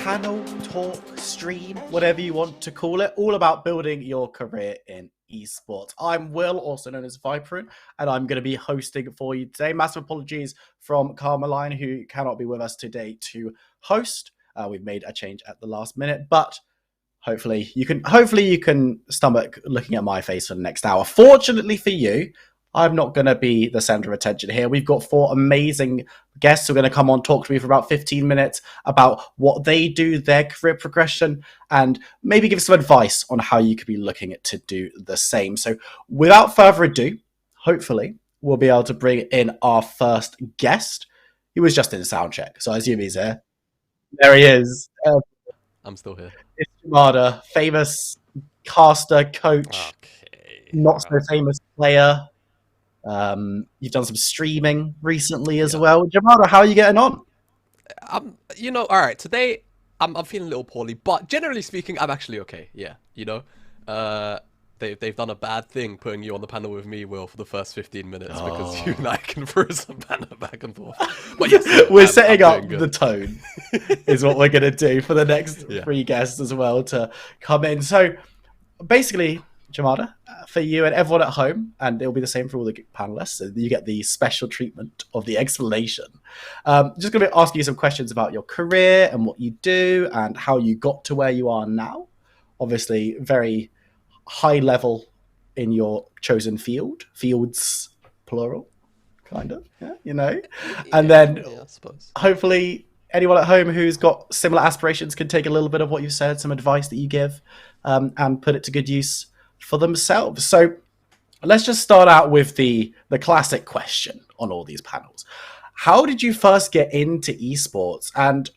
panel, talk, stream, whatever you want to call it, all about building your career in esports. I'm Will, also known as Viperant, and I'm going to be hosting for you today. Massive apologies from Carmeline, who cannot be with us today to host. We've made a change at the last minute, but hopefully you can stomach looking at my face for the next hour. Fortunately for you, I'm not going to be the center of attention here. We've got 4 amazing guests who are going to come on, talk to me for about 15 minutes about what they do, their career progression, and maybe give some advice on how you could be looking at to do the same. So without further ado, hopefully we'll be able to bring in our first guest. He was just in sound check, so I assume he's here. There he is. I'm still here. It's Jamada, famous caster, coach, not so famous player. You've done some streaming recently as well. Jamada, how are you getting on? All right. Today, I'm feeling a little poorly, but generally speaking, I'm actually okay. Yeah, they've done a bad thing putting you on the panel with me, Will, for the first 15 minutes because you and I can throw some banter back and forth. But yes, we're setting up the tone, is what we're gonna do for the next 3 guests as well to come in. So basically, Jamada, for you and everyone at home, and it'll be the same for all the panelists, so you get the special treatment of the explanation. Just going to be asking you some questions about your career and what you do and how you got to where you are now. Obviously, very high level in your chosen fields, plural, kind of, And then hopefully anyone at home who's got similar aspirations can take a little bit of what you said, some advice that you give, and put it to good use for themselves. So let's just start out with the classic question on all these panels. How did you first get into esports, and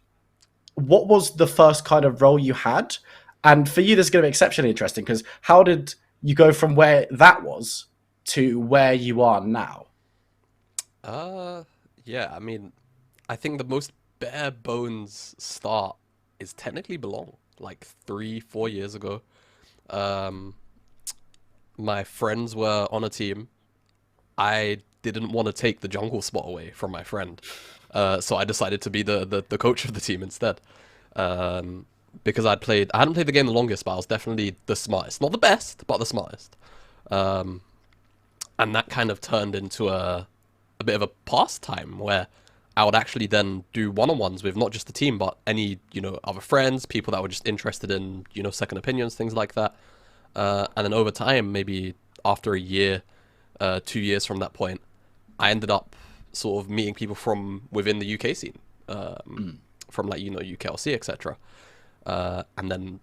what was the first kind of role you had? And for you, this is going to be exceptionally interesting because how did you go from where that was to where you are now? I mean, I think the most bare bones start is technically Belong, like 3-4 years ago. My friends were on a team. I didn't want to take the jungle spot away from my friend. So I decided to be the coach of the team instead. Because I hadn't played the game the longest, but I was definitely the smartest. Not the best, but the smartest. And that kind of turned into a bit of a pastime where I would actually then do one-on-ones with not just the team, but any, other friends, people that were just interested in, second opinions, things like that. And then over time, maybe after a year, 2 years from that point, I ended up sort of meeting people from within the UK scene, from like, UKLC, etc. And then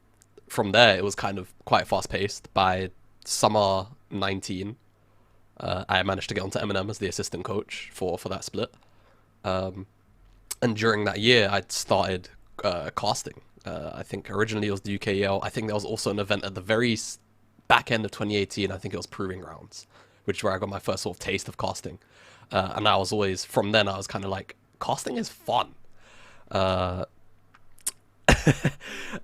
from there, it was kind of quite fast-paced. By summer 19, I managed to get onto M&M as the assistant coach for that split. And during that year, I'd started casting. I think originally it was the UKEL. I think there was also an event at the very back end of 2018. I think it was Proving Grounds, which is where I got my first sort of taste of casting. And I was always, from then, I was kind of like, casting is fun. And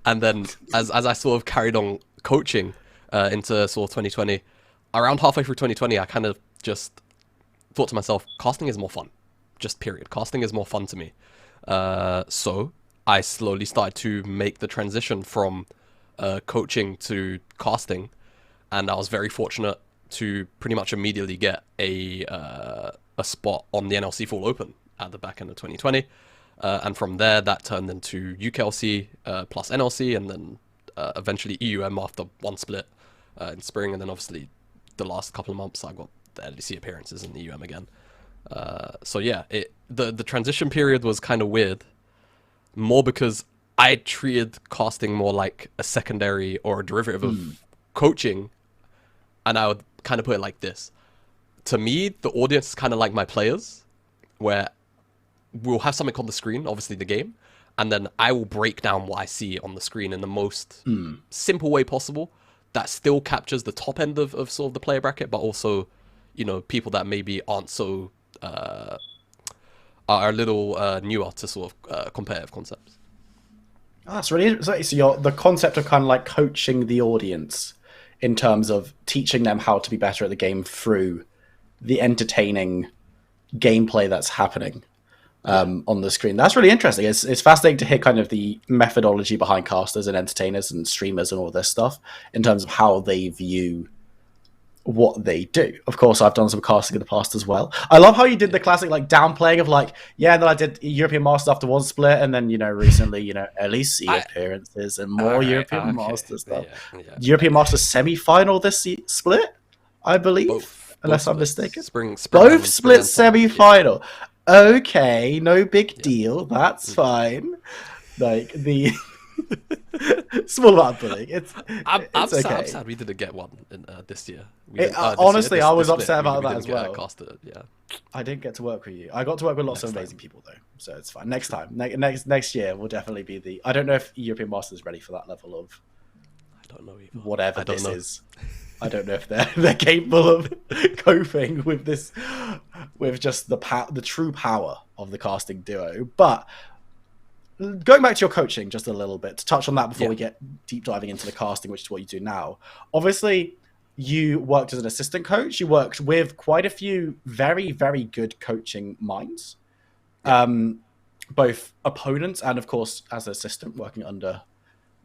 then as I sort of carried on coaching into sort of 2020, around halfway through 2020, I kind of just thought to myself, casting is more fun. Just period. Casting is more fun to me. So I slowly started to make the transition from coaching to casting, and I was very fortunate to pretty much immediately get a spot on the NLC Full Open at the back end of 2020. And from there, that turned into UKLC plus NLC, and then eventually EUM after one split in spring. And then obviously the last couple of months, I got the LEC appearances in the EUM again. So yeah, the transition period was kind of weird, more because I treated casting more like a secondary or a derivative of coaching, and I would kind of put it like this. To me, the audience is kind of like my players, where we'll have something on the screen, obviously the game, and then I will break down what I see on the screen in the most simple way possible that still captures the top end of sort of the player bracket, but also, people that maybe aren't so are a little newer to sort of competitive concepts. Oh, that's really interesting. So the concept of kind of like coaching the audience in terms of teaching them how to be better at the game through the entertaining gameplay that's happening. on the screen. That's really interesting. It's fascinating to hear kind of the methodology behind casters and entertainers and streamers and all this stuff in terms of how they view what they do. Of course, I've done some casting in the past as well. I love how you did the classic like downplaying of like, yeah, and then I did European Masters after one split, and then recently, LEC appearances and more European Masters stuff. European Masters semi-final this split, I believe, unless I'm mistaken. Both split semi-final. Okay, no big deal. That's fine. Like the small amount of bullying. It's okay. I'm sad we didn't get one in, this year. Honestly, I was upset about that as well. Yeah, I didn't get to work with you. I got to work with lots of amazing people though, so it's fine. Next time, next year will definitely be the. I don't know if European Masters is ready for that level of. I don't know either. Whatever this is. I don't know if they're capable of coping with this, with just the true power of the casting duo. But going back to your coaching just a little bit to touch on that before we get deep diving into the casting, which is what you do now. Obviously, you worked as an assistant coach. You worked with quite a few very, very good coaching minds, both opponents and, of course, as an assistant working under.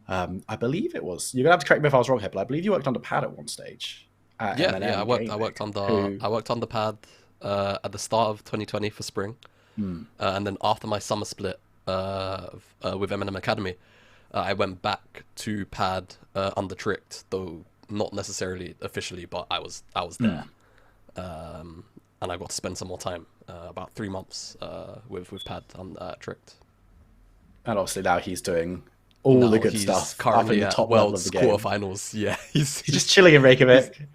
I believe it was. You're gonna have to correct me if I was wrong here, but I believe you worked under Pad at one stage. I worked under Pad at the start of 2020 for spring, and then after my summer split with M&M Academy, I went back to Pad under Tricked, though not necessarily officially, but I was there, and I got to spend some more time, about 3 months with Pad on Tricked. And obviously now he's doing all the good stuff. Currently at top World's quarterfinals. Yeah, he's just chilling in Reykjavik.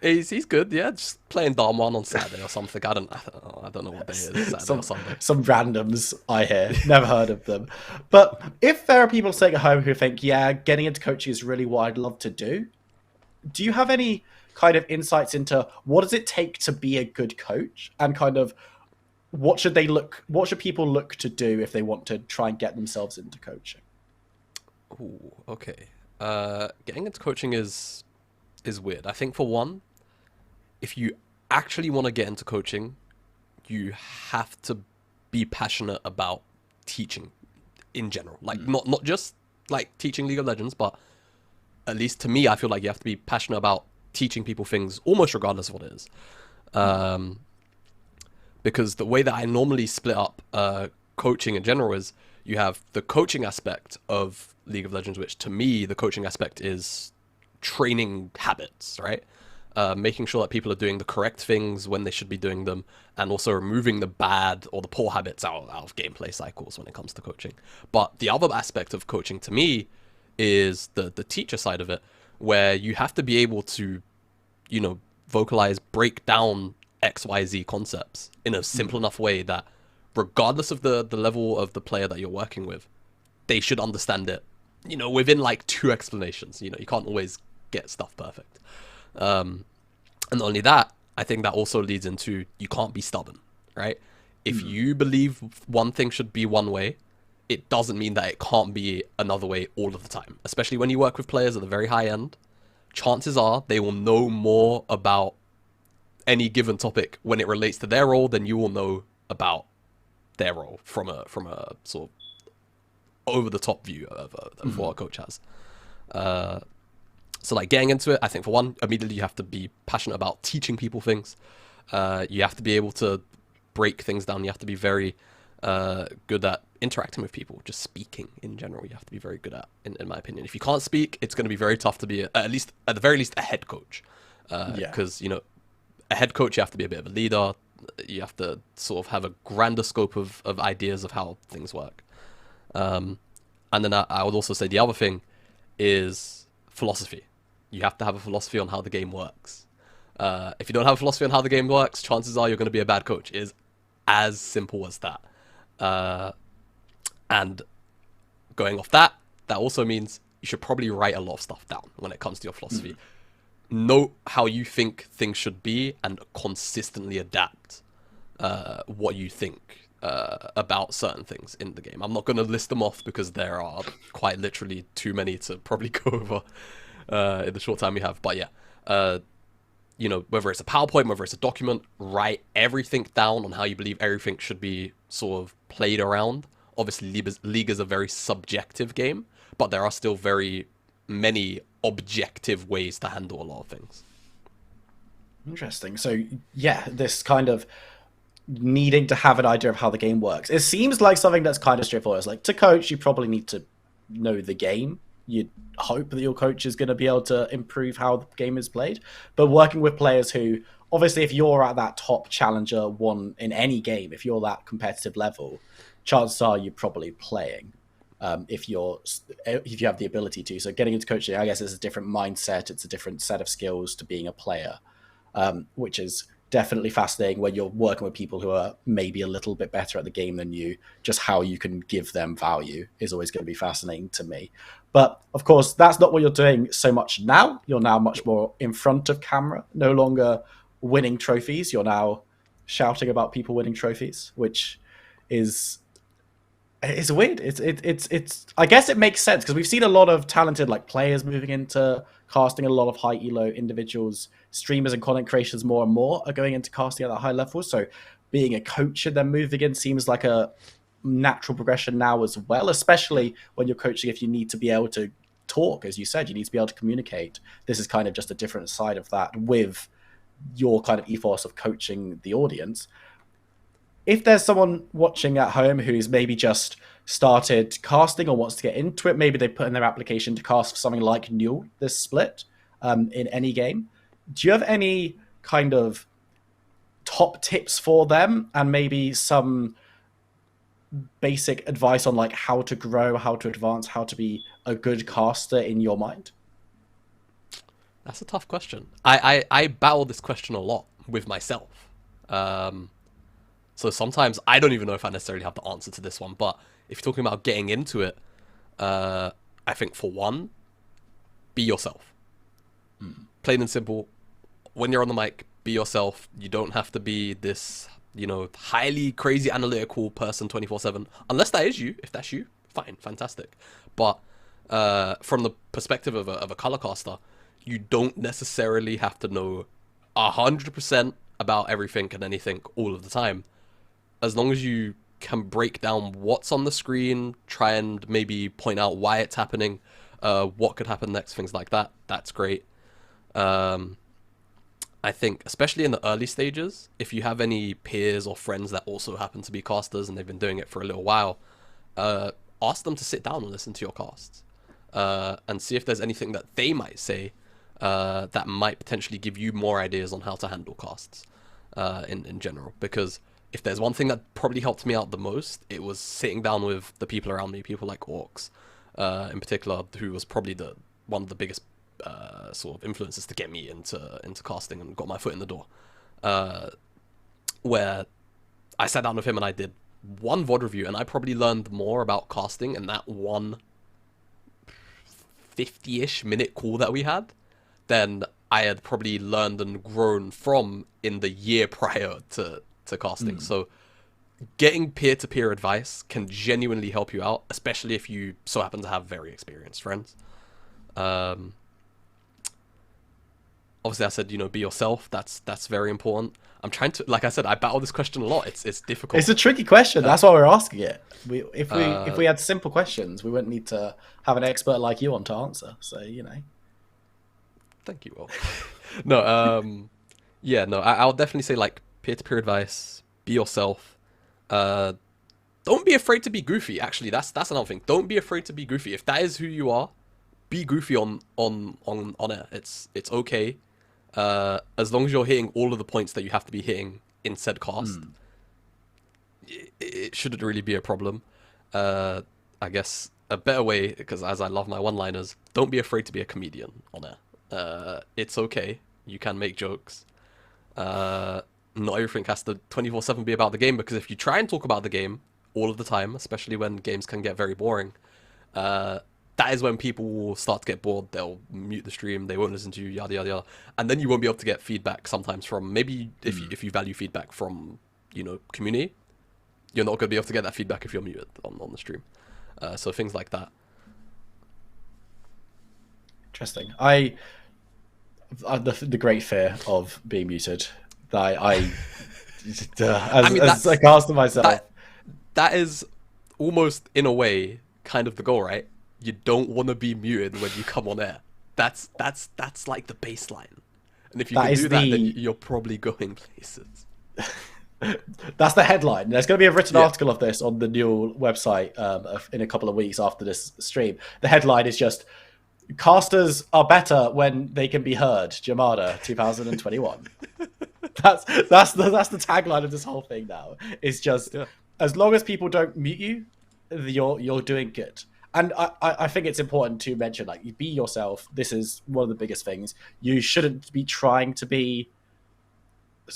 He's good. Yeah, just playing Dom 1 on Saturday or something. I don't know what day it is. Saturday or Sunday. Some randoms I hear. Never heard of them. But if there are people sitting at home who think, yeah, getting into coaching is really what I'd love to do, do you have any kind of insights into what does it take to be a good coach, and kind of what should people look to do if they want to try and get themselves into coaching? Ooh, okay. Getting into coaching is weird. I think for one, if you actually want to get into coaching, you have to be passionate about teaching in general. Like not just like teaching League of Legends, but at least to me, I feel like you have to be passionate about teaching people things almost regardless of what it is. Because the way that I normally split up coaching in general is you have the coaching aspect of League of Legends, which to me, the coaching aspect is training habits, right? Making sure that people are doing the correct things when they should be doing them, and also removing the bad or the poor habits out of gameplay cycles when it comes to coaching. But the other aspect of coaching to me is the teacher side of it, where you have to be able to, vocalize, break down XYZ concepts in a simple enough way that regardless of the level of the player that you're working with, they should understand it, within like 2 explanations. You can't always get stuff perfect. And not only that, I think that also leads into you can't be stubborn, right? If you believe one thing should be one way, it doesn't mean that it can't be another way all of the time. Especially when you work with players at the very high end, chances are they will know more about any given topic when it relates to their role than you will know about their role from a sort of over the top view of what a coach has. So like getting into it, I think for one, immediately you have to be passionate about teaching people things. You have to be able to break things down. You have to be very good at interacting with people, just speaking in general. You have to be very good at, in my opinion. If you can't speak, it's going to be very tough to be at the very least a head coach. Because a head coach, you have to be a bit of a leader. You have to sort of have a grander scope of ideas of how things work. And then I would also say the other thing is philosophy. You have to have a philosophy on how the game works. If you don't have a philosophy on how the game works, chances are you're going to be a bad coach. It is as simple as that. And going off that also means you should probably write a lot of stuff down when it comes to your philosophy. Note how you think things should be and consistently adapt what you think about certain things in the game. I'm not going to list them off because there are quite literally too many to probably go over in the short time we have. But yeah, you know, whether it's a PowerPoint, whether it's a document, write everything down on how you believe everything should be sort of played around. Obviously, League is a very subjective game, but there are still very many objective ways to handle a lot of things. Interesting. So yeah, this kind of needing to have an idea of how the game works. It seems like something that's kind of straightforward. It's like, to coach, you probably need to know the game. You'd hope that your coach is going to be able to improve how the game is played. But working with players who, obviously, if you're at that top challenger one in any game, if you're that competitive level, chances are you're probably playing. If you have the ability to. So getting into coaching, I guess, is a different mindset. It's a different set of skills to being a player, which is definitely fascinating when you're working with people who are maybe a little bit better at the game than you. Just how you can give them value is always going to be fascinating to me. But of course, that's not what you're doing so much now. You're now much more in front of camera, no longer winning trophies. You're now shouting about people winning trophies, which is it's weird. It's. I guess it makes sense because we've seen a lot of talented like players moving into casting. A lot of high elo individuals, streamers, and content creators more and more are going into casting at that high level. So, being a coach and then moving in seems like a natural progression now as well. Especially when you're coaching, if you need to be able to talk, as you said, you need to be able to communicate. This is kind of just a different side of that with your kind of ethos of coaching the audience. If there's someone watching at home who's maybe just started casting or wants to get into it, maybe they put in their application to cast for something like NUEL this split in any game. Do you have any kind of top tips for them and maybe some basic advice on like how to grow, how to advance, how to be a good caster in your mind? That's a tough question. I battle this question a lot with myself. So sometimes I don't even know if I necessarily have the answer to this one. But if you're talking about getting into it, I think for one, be yourself. Plain and simple. When you're on the mic, be yourself. You don't have to be this, you know, highly crazy analytical person 24/7. Unless that is you. If that's you, fine, fantastic. But from the perspective of a color caster, you don't necessarily have to know 100% about everything and anything all of the time. As long as you can break down what's on the screen, try and maybe point out why it's happening, what could happen next, things like that, that's great. I think, especially in the early stages, if you have any peers or friends that also happen to be casters and they've been doing it for a little while, ask them to sit down and listen to your casts, and see if there's anything that they might say that might potentially give you more ideas on how to handle casts in general. Because if there's one thing that probably helped me out the most, it was sitting down with the people around me, people like Orcs, in particular, who was probably one of the biggest sort of influences to get me into casting and got my foot in the door. Where I sat down with him and I did one VOD review, and I probably learned more about casting in that one 50-ish minute call that we had than I had probably learned and grown from in the year prior to casting. So getting peer-to-peer advice can genuinely help you out, especially if you so happen to have very experienced friends. Obviously, I said, you know, be yourself. That's very important. I'm trying to, like I said, I battle this question a lot. It's difficult. It's a tricky question. That's why we're asking it. If we had simple questions, we wouldn't need to have an expert like you on to answer. So, you know. Thank you all. No, yeah, no, I'll definitely say like peer-to-peer advice. Be yourself. Don't be afraid to be goofy. Actually, that's another thing. Don't be afraid to be goofy. If that is who you are, be goofy on it. It's okay. As long as you're hitting all of the points that you have to be hitting in said cast, it shouldn't really be a problem. I guess a better way, because as I love my one-liners, don't be afraid to be a comedian on it. It's okay. You can make jokes. Not everything has to 24/7 be about the game, because if you try and talk about the game all of the time, especially when games can get very boring, that is when people will start to get bored. They'll mute the stream, they won't listen to you, yada yada yada, and then you won't be able to get feedback sometimes from maybe if you value feedback from, you know, community. You're not going to be able to get that feedback if you're muted on the stream. So things like that. Interesting. the great fear of being muted. I I mean, as a caster myself. that that is almost in a way kind of the goal, right? You don't want to be muted when you come on air. That's like the baseline. And if you That can is do that, then the you're probably going places. that's the headline. There's going to be a written Yeah, article of this on the NUEL website in a couple of weeks after this stream. The headline is just casters are better when they can be heard. Jamada 2021. That's the tagline of this whole thing now. It's just yeah, as long as people don't mute you, you're doing good. And I think it's important to mention, like, you be yourself. This is one of the biggest things. You shouldn't be trying to be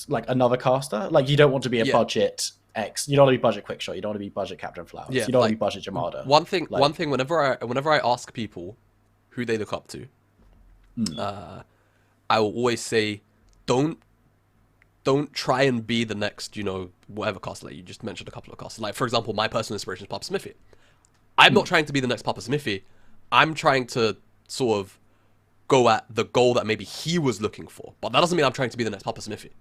like another caster. Like, you don't want to be a yeah, budget X. You don't want to be budget Quickshot. You don't want to be budget Captain Flowers. yeah. You don't want to Like be budget Jamada. one Like, thing. Whenever I ask people who they look up to, I will always say, don't don't try and be the next, whatever caster. Like you just mentioned a couple of casters. Like for example, my personal inspiration is Papa Smithy. I'm not trying to be the next Papa Smithy. I'm trying to sort of go at the goal that maybe he was looking for. But that doesn't mean I'm trying to be the next Papa Smithy.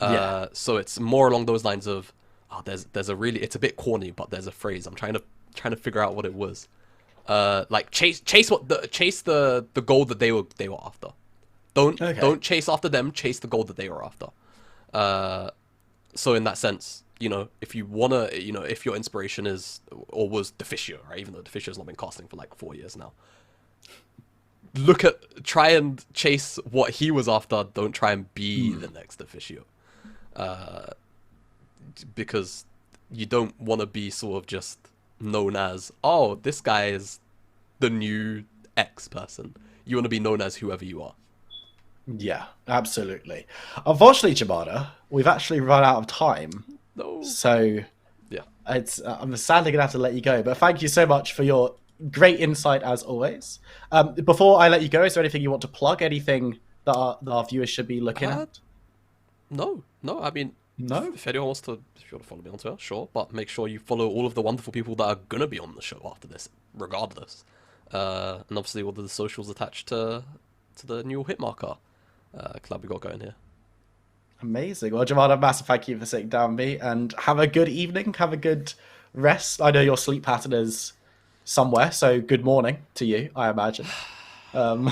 yeah, So it's more along those lines of, there's a really, it's a bit corny, but there's a phrase. I'm trying to figure out what it was. Like chase the goal that they were after. okay, Don't chase after them. Chase the goal that they were after. So in that sense, if you wanna, if your inspiration is or was Deficio, right? Even though Deficio's not been casting for like 4 years now, try and chase what he was after. Don't try and be the next Deficio, because you don't want to be sort of just known as, oh, this guy is the new X person. You want to be known as whoever you are. yeah, absolutely. Unfortunately, Jamada, we've actually run out of time. No. So Yeah. I'm sadly gonna have to let you go. But thank you so much for your great insight as always. Before I let you go, is there anything you want to plug? Anything that our viewers should be looking at? No. I mean, No. if anyone wants to, if you want to follow me on Twitter, sure. But make sure you follow all of the wonderful people that are gonna be on the show after this, regardless. And obviously all of the socials attached to the new Hitmarker club we got going here. Amazing. Well, Jamada, massive thank you for sitting down with me, and have a good evening. Have a good rest. I know your sleep pattern is somewhere, so good morning to you, I imagine. All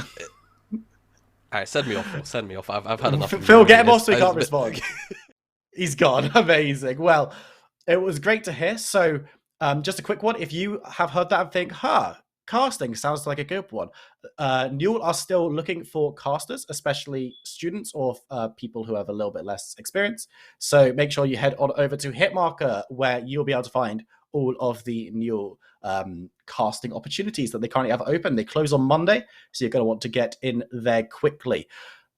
right, send me off, Phil. Send me off. I've had enough. Phil, get him off so he can't bit- respond. He's gone. Amazing. Well, it was great to hear. So, just a quick one. If you have heard that and think, casting sounds like a good one, NUEL are still looking for casters, especially students or people who have a little bit less experience. So make sure you head on over to Hitmarker, where you'll be able to find all of the NUEL casting opportunities that they currently have open. They close on Monday, so you're going to want to get in there quickly.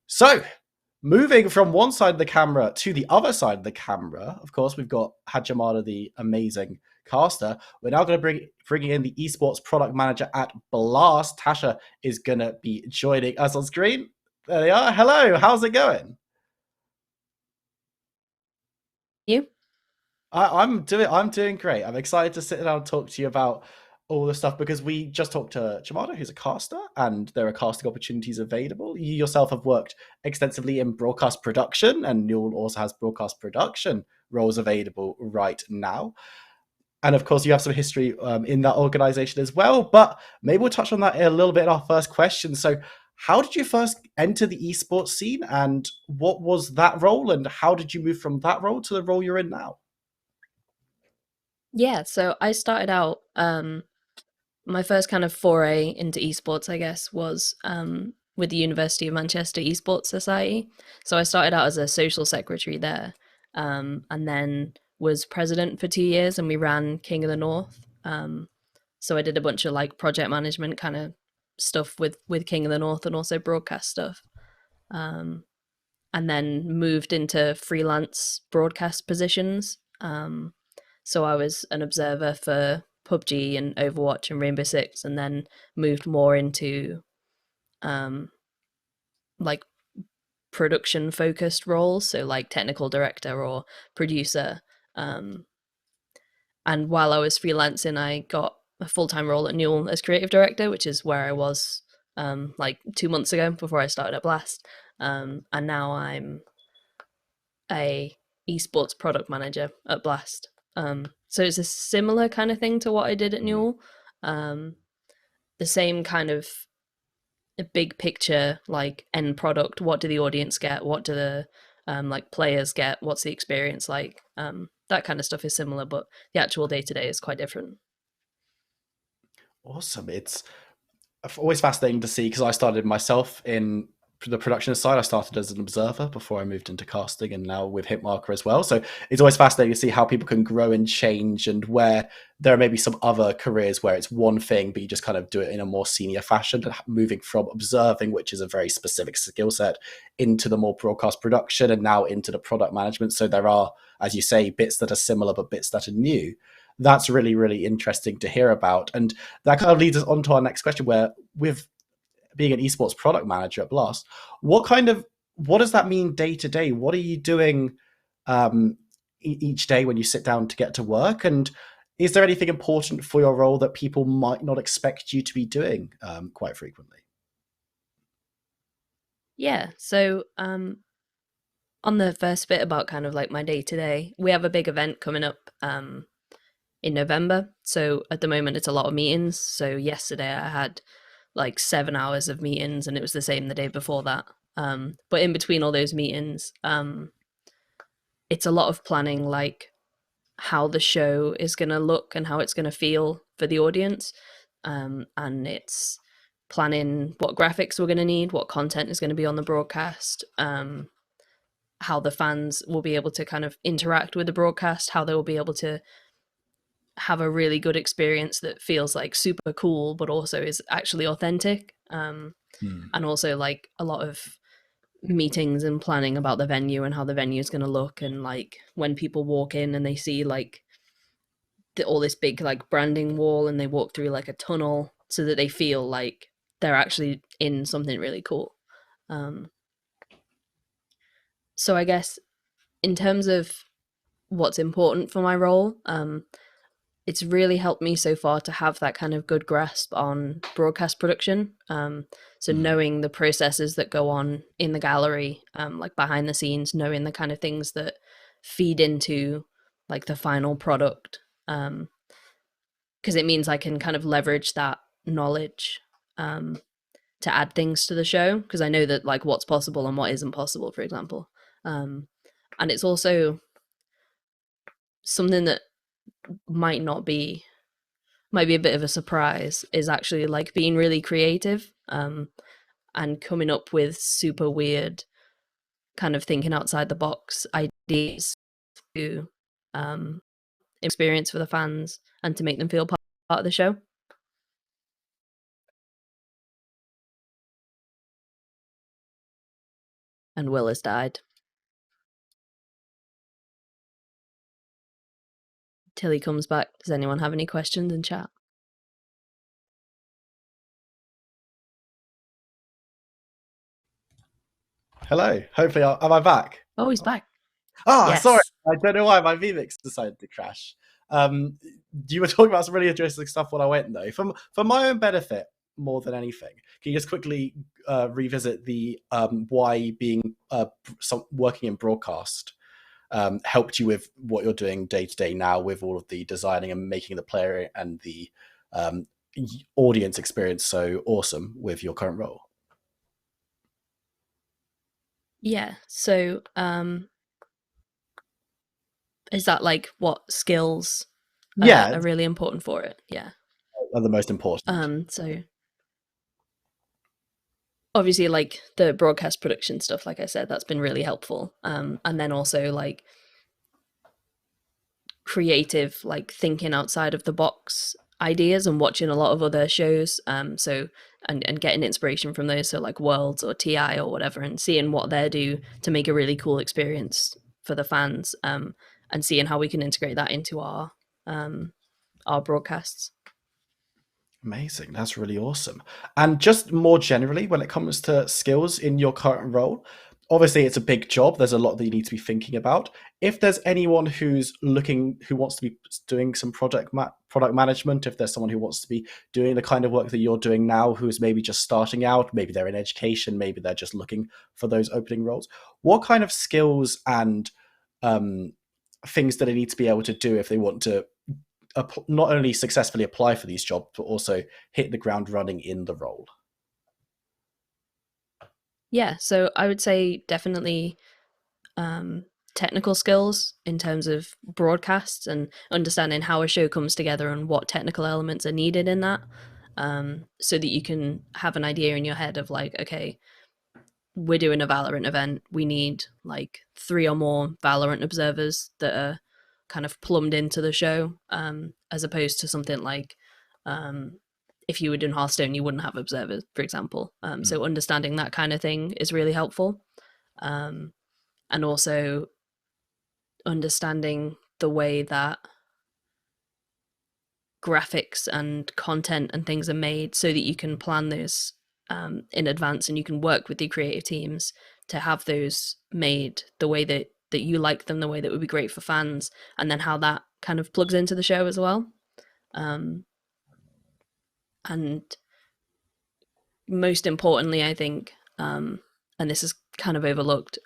So, moving from one side of the camera to the other side of the camera, of course, we've got Hajimada, the amazing caster. We're now going to bring in the esports product manager at Blast. Tasha is going to be joining us on screen. There they are. Hello, how's it going? You? I'm doing great. I'm excited to sit down and talk to you about all the stuff because we just talked to Jamada, who's a caster, and there are casting opportunities available. You yourself have worked extensively in broadcast production, and NUEL also has broadcast production roles available right now. And of course, you have some history in that organization as well. But maybe we'll touch on that a little bit in our first question. So, how did you first enter the esports scene, and what was that role, and how did you move from that role to the role you're in now? Yeah, so I started out my first kind of foray into esports, I guess, was with the University of Manchester Esports Society. So I started out as a social secretary there, and then was president for 2 years, and we ran King of the North. So I did a bunch of like project management kind of stuff with King of the North, and also broadcast stuff. And then moved into freelance broadcast positions. So I was an observer for PUBG and Overwatch and Rainbow Six, and then moved more into like production focused roles, so like technical director or producer. And while I was freelancing, I got a full-time role at NUEL as creative director, which is where I was like 2 months ago before I started at Blast. And now I'm a esports product manager at Blast. So it's a similar kind of thing to what I did at NUEL. The same kind of a big picture, like end product. What do the audience get? What do the like players get? What's the experience like? That kind of stuff is similar, but the actual day to day is quite different. Awesome. It's always fascinating to see, because I started myself in the production side. I started as an observer before I moved into casting, and now with Hitmarker as well. So it's always fascinating to see how people can grow and change, and where there are maybe some other careers where it's one thing, but you just kind of do it in a more senior fashion, moving from observing, which is a very specific skill set, into the more broadcast production, and now into the product management. So there are, as you say, bits that are similar, but bits that are new. That's really, really interesting to hear about. And that kind of leads us on to our next question, where with being an esports product manager at Blast, what does that mean day to day? What are you doing each day when you sit down to get to work? And is there anything important for your role that people might not expect you to be doing quite frequently? Yeah. So on the first bit about kind of like my day to day, we have a big event coming up in November. So at the moment, it's a lot of meetings. So yesterday I had like 7 hours of meetings, and it was the same the day before that. But in between all those meetings, it's a lot of planning, like how the show is going to look and how it's going to feel for the audience. And it's planning what graphics we're going to need, what content is going to be on the broadcast, how the fans will be able to kind of interact with the broadcast, how they will be able to have a really good experience that feels like super cool, but also is actually authentic. And also like a lot of meetings and planning about the venue and how the venue is going to look, and like when people walk in and they see like all this big like branding wall, and they walk through like a tunnel, so that they feel like they're actually in something really cool. So I guess in terms of what's important for my role, it's really helped me so far to have that kind of good grasp on broadcast production. So knowing the processes that go on in the gallery, like behind the scenes, knowing the kind of things that feed into like the final product, because it means I can kind of leverage that knowledge to add things to the show, because I know that like what's possible and what isn't possible, for example. And it's also something that might be a bit of a surprise, is actually like being really creative, and coming up with super weird kind of thinking outside the box ideas to experience for the fans and to make them feel part of the show. And Will has died. Till he comes back, does anyone have any questions in chat? Hello. Hopefully, am I back? Oh, he's back. Sorry. Yes. I don't know why my vMix decided to crash. You were talking about some really interesting stuff when I went, though. For my own benefit, more than anything, can you just quickly revisit the why being working in broadcast helped you with what you're doing day to day now, with all of the designing and making the player and the audience experience so awesome with your current role? Yeah. So, is that like what skills Yeah, are really important for it? Yeah. are the most important. So obviously like the broadcast production stuff, like I said, that's been really helpful. And then also like creative, like thinking outside of the box ideas and watching a lot of other shows. So and getting inspiration from those, so like Worlds or TI or whatever, and seeing what they do to make a really cool experience for the fans. And seeing how we can integrate that into our broadcasts. Amazing. That's really awesome. And just more generally, when it comes to skills in your current role, obviously it's a big job. There's a lot that you need to be thinking about. If there's anyone who's looking, who wants to be doing some product management, if there's someone who wants to be doing the kind of work that you're doing now, who's maybe just starting out, maybe they're in education, maybe they're just looking for those opening roles, what kind of skills and things that they need to be able to do if they want to not only successfully apply for these jobs, but also hit the ground running in the role? Yeah, so I would say definitely technical skills in terms of broadcasts and understanding how a show comes together and what technical elements are needed in that, so that you can have an idea in your head of like, okay, we're doing a Valorant event. We need like 3 or more Valorant observers that are kind of plumbed into the show, as opposed to something like if you were doing Hearthstone, you wouldn't have observers, for example. So understanding that kind of thing is really helpful. And also understanding the way that graphics and content and things are made so that you can plan those in advance, and you can work with the creative teams to have those made the way that you like them, the way that would be great for fans, and then how that kind of plugs into the show as well. And most importantly, I think, and this is kind of overlooked,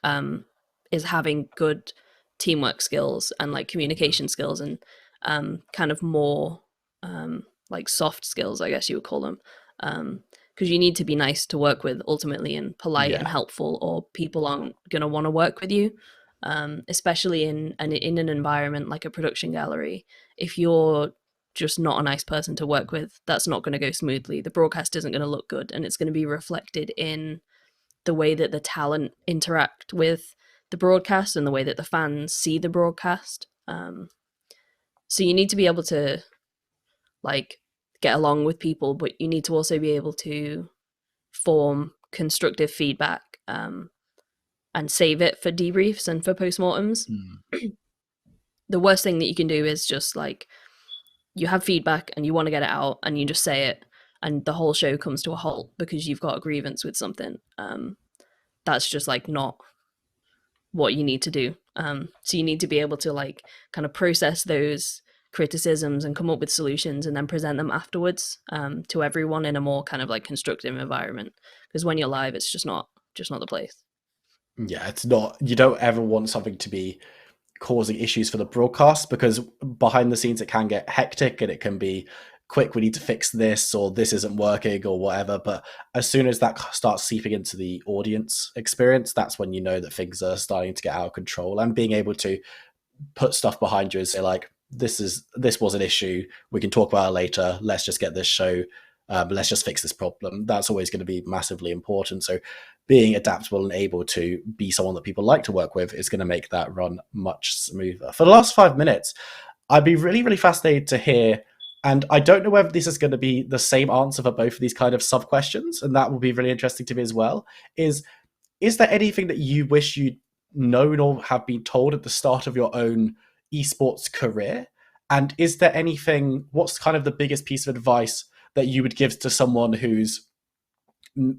is having good teamwork skills and like communication skills and kind of more like soft skills, I guess you would call them. Because you need to be nice to work with ultimately and polite and helpful, or people aren't going to want to work with you. Especially in an environment like a production gallery, if you're just not a nice person to work with, that's not going to go smoothly. The broadcast isn't going to look good, and it's going to be reflected in the way that the talent interact with the broadcast and the way that the fans see the broadcast. So you need to be able to like get along with people, but you need to also be able to form constructive feedback, and save it for debriefs and for postmortems. The worst thing that you can do is just like, you have feedback and you want to get it out and you just say it, and the whole show comes to a halt because you've got a grievance with something. That's just like not what you need to do. So you need to be able to like kind of process those criticisms and come up with solutions and then present them afterwards, to everyone in a more kind of like constructive environment. Because when you're live, it's just not the place. Yeah, it's not. You don't ever want something to be causing issues for the broadcast, because behind the scenes it can get hectic and it can be quick, we need to fix this, or this isn't working, or whatever. But as soon as that starts seeping into the audience experience, that's when you know that things are starting to get out of control. And being able to put stuff behind you and say like, this was an issue, we can talk about it later, let's just get this show, let's just fix this problem, that's always going to be massively important. So being adaptable and able to be someone that people like to work with is going to make that run much smoother. For the last 5 minutes, I'd be really, really fascinated to hear, and I don't know whether this is going to be the same answer for both of these kind of sub questions, and that will be really interesting to me as well, is there anything that you wish you'd known or have been told at the start of your own esports career? And is there anything, what's kind of the biggest piece of advice that you would give to someone who's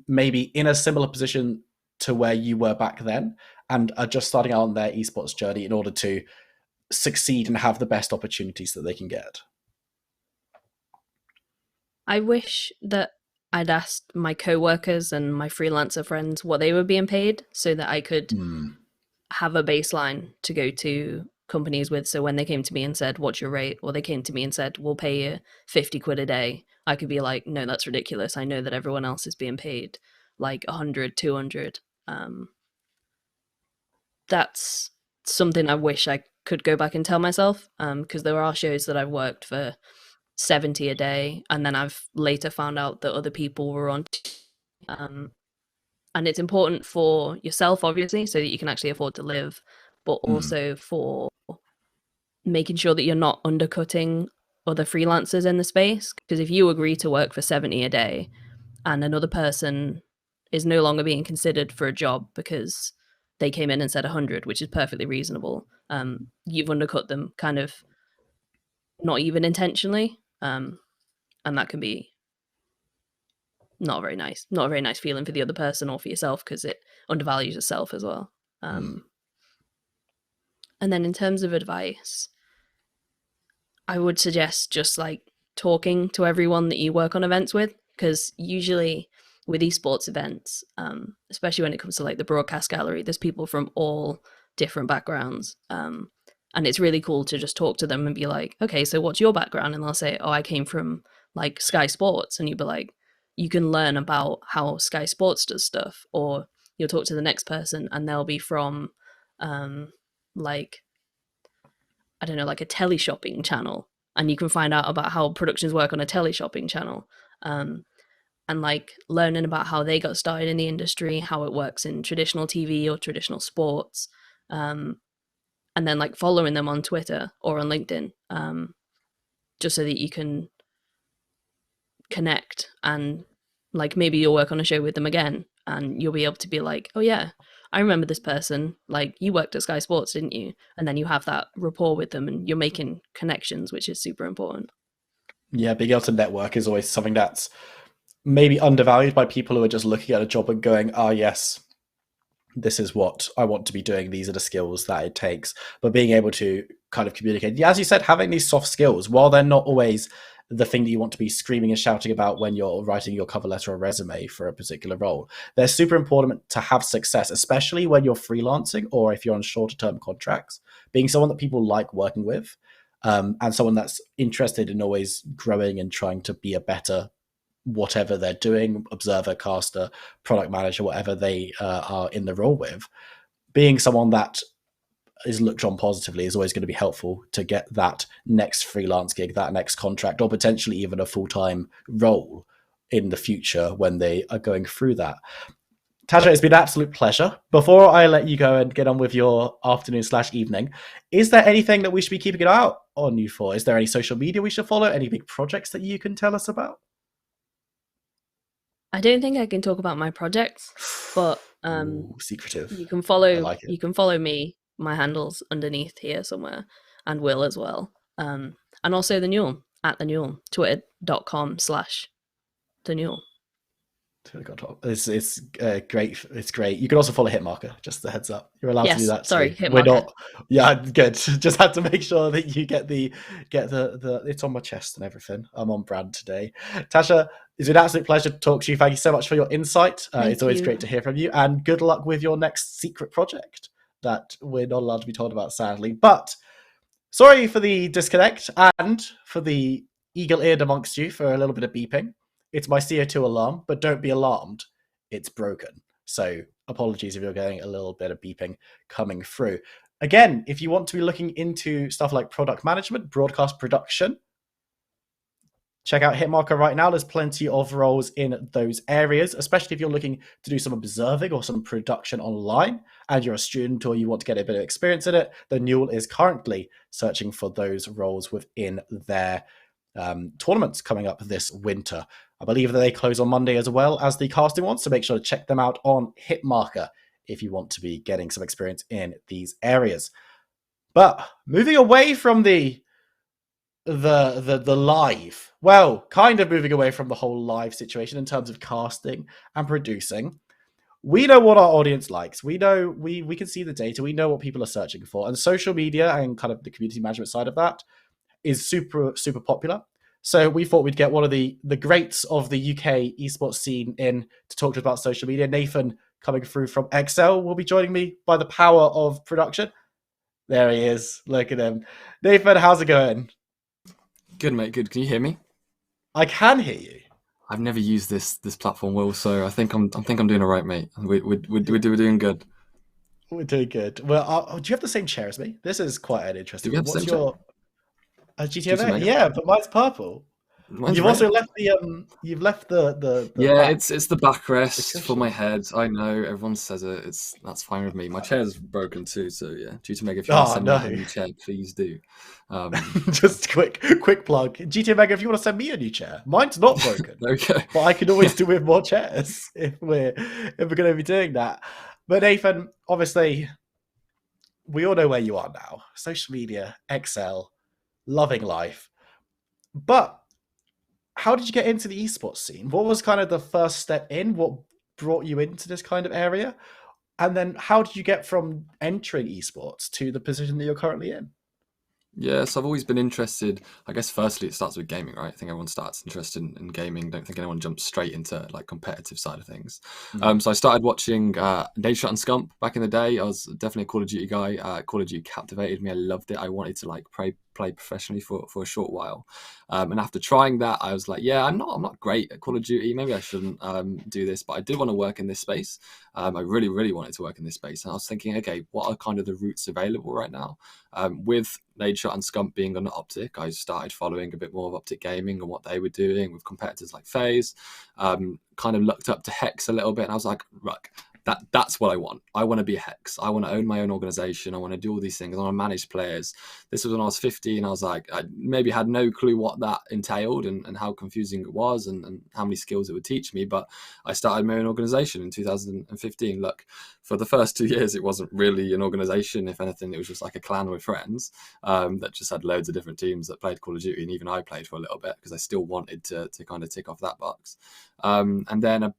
maybe in a similar position to where you were back then and are just starting out on their esports journey in order to succeed and have the best opportunities that they can get? I wish that I'd asked my co-workers and my freelancer friends what they were being paid, so that I could have a baseline to go to companies with. So when they came to me and said, what's your rate? Or they came to me and said, we'll pay you 50 quid a day. I could be like, no, that's ridiculous. I know that everyone else is being paid like 100, 200. That's something I wish I could go back and tell myself, because there are shows that I've worked for 70 a day, and then I've later found out that other people were on. And it's important for yourself, obviously, so that you can actually afford to live, but also for making sure that you're not undercutting other freelancers in the space. Because if you agree to work for 70 a day and another person is no longer being considered for a job because they came in and said 100, which is perfectly reasonable, you've undercut them kind of not even intentionally. And that can be not very nice. Not a very nice feeling for the other person or for yourself, because it undervalues yourself as well. And then in terms of advice, I would suggest just like talking to everyone that you work on events with, because usually with esports events, especially when it comes to like the broadcast gallery, there's people from all different backgrounds. And it's really cool to just talk to them and be like, okay, so what's your background? And they'll say, oh, I came from like Sky Sports. And you'd be like, you can learn about how Sky Sports does stuff. Or you'll talk to the next person and they'll be from like, I don't know, like a teleshopping channel. And you can find out about how productions work on a teleshopping channel. And like learning about how they got started in the industry, how it works in traditional TV or traditional sports. And then like following them on Twitter or on LinkedIn, just so that you can connect, and like maybe you'll work on a show with them again and you'll be able to be like, oh yeah, I remember this person, like you worked at Sky Sports, didn't you? And then you have that rapport with them and you're making connections, which is super important. Yeah, being able to network is always something that's maybe undervalued by people who are just looking at a job and going, ah, yes, this is what I want to be doing. These are the skills that it takes. But being able to kind of communicate, yeah, as you said, having these soft skills, while they're not always the thing that you want to be screaming and shouting about when you're writing your cover letter or resume for a particular role, they're super important to have success, especially when you're freelancing or if you're on shorter term contracts. Being someone that people like working with, and someone that's interested in always growing and trying to be a better whatever they're doing, observer, caster, product manager, whatever they are in the role with, being someone that is looked on positively is always going to be helpful to get that next freelance gig, that next contract, or potentially even a full-time role in the future when they are going through that. Tasha, it's been an absolute pleasure. Before I let you go and get on with your afternoon/evening, is there anything that we should be keeping an eye out on you for? Is there any social media we should follow? Any big projects that you can tell us about? I don't think I can talk about my projects, but Ooh, secretive. you can follow like you can follow me. My handle's underneath here somewhere, and Will as well. And also the NUEL, at the NUEL, twitter.com/the NUEL. It's great. It's great. You can also follow Hitmarker. Just a heads up, you're allowed to do that. Sorry, too. Hitmarker. We're not. Yeah, good. Just had to make sure that you get the. It's on my chest and everything. I'm on brand today. Tasha, it's been an absolute pleasure to talk to you. Thank you so much for your insight. It's always great to hear from you, and good luck with your next secret project that we're not allowed to be told about, sadly. But sorry for the disconnect and for the eagle-eared amongst you for a little bit of beeping. It's my CO2 alarm, but don't be alarmed. It's broken. So apologies if you're getting a little bit of beeping coming through. Again, if you want to be looking into stuff like product management, broadcast production, check out Hitmarker right now. There's plenty of roles in those areas, especially if you're looking to do some observing or some production online and you're a student or you want to get a bit of experience in it. The NUEL is currently searching for those roles within their tournaments coming up this winter. I believe that they close on Monday as well as the casting ones, so make sure to check them out on Hitmarker if you want to be getting some experience in these areas. But moving away from the live, well, kind of moving away from the whole live situation in terms of casting and producing, we know what our audience likes. We know we can see the data. We know what people are searching for, and social media and kind of the community management side of that is super popular. So we thought we'd get one of the greats of the UK esports scene in to talk to us about social media. Nathan, coming through from Excel, will be joining me by the power of production. There he is. Look at him. Nathan, how's it going? Good, mate. Good. Can you hear me? I can hear you. I've never used this platform, Will, so I think I'm doing all right, mate. We're doing good. We're doing good. Well, do you have the same chair as me? This is quite an interesting. Do we have What's the same your GTA Mega? Mega? Yeah, but mine's purple. Mine's You've red. also left the you've left the Yeah, back. it's the backrest The for my cushion. head. I know everyone says it. That's fine with me. My chair's broken too, so yeah. GTA Mega, if you want to send me a new chair, please do. Just quick plug. GTA Mega, if you want to send me a new chair, mine's not broken. Okay. But I can always do with more chairs if we're going to be doing that. But Nathan, obviously, we all know where you are now. Social media, Excel, loving life. But how did you get into the esports scene? What was kind of the first step in? What brought you into this kind of area? And then how did you get from entering esports to the position that you're currently in? Yes, I've always been interested. I guess firstly it starts with gaming, right? I think everyone starts interested in gaming. Don't think anyone jumps straight into like competitive side of things. So I started watching Nadeshot and Scump back in the day. I was definitely a Call of Duty guy. Call of Duty captivated me. I loved it. I wanted to like play professionally for a short while. And after trying that, I was like, yeah, I'm not great at Call of Duty. Maybe I shouldn't do this, but I did want to work in this space. I really, really wanted to work in this space. And I was thinking, okay, what are kind of the routes available right now? With Nadeshot and Scump being on Optic, I started following a bit more of Optic Gaming and what they were doing with competitors like FaZe. Kind of looked up to Hex a little bit, and I was like, look, that's what I want. I want to be a Hex. I want to own my own organization. I want to do all these things. I want to manage players. This was when I was 15. I was like, I maybe had no clue what that entailed and how confusing it was and how many skills it would teach me. But I started my own organization in 2015. Look, for the first 2 years, it wasn't really an organization. If anything, it was just like a clan with friends that just had loads of different teams that played Call of Duty. And even I played for a little bit because I still wanted to kind of tick off that box. And then it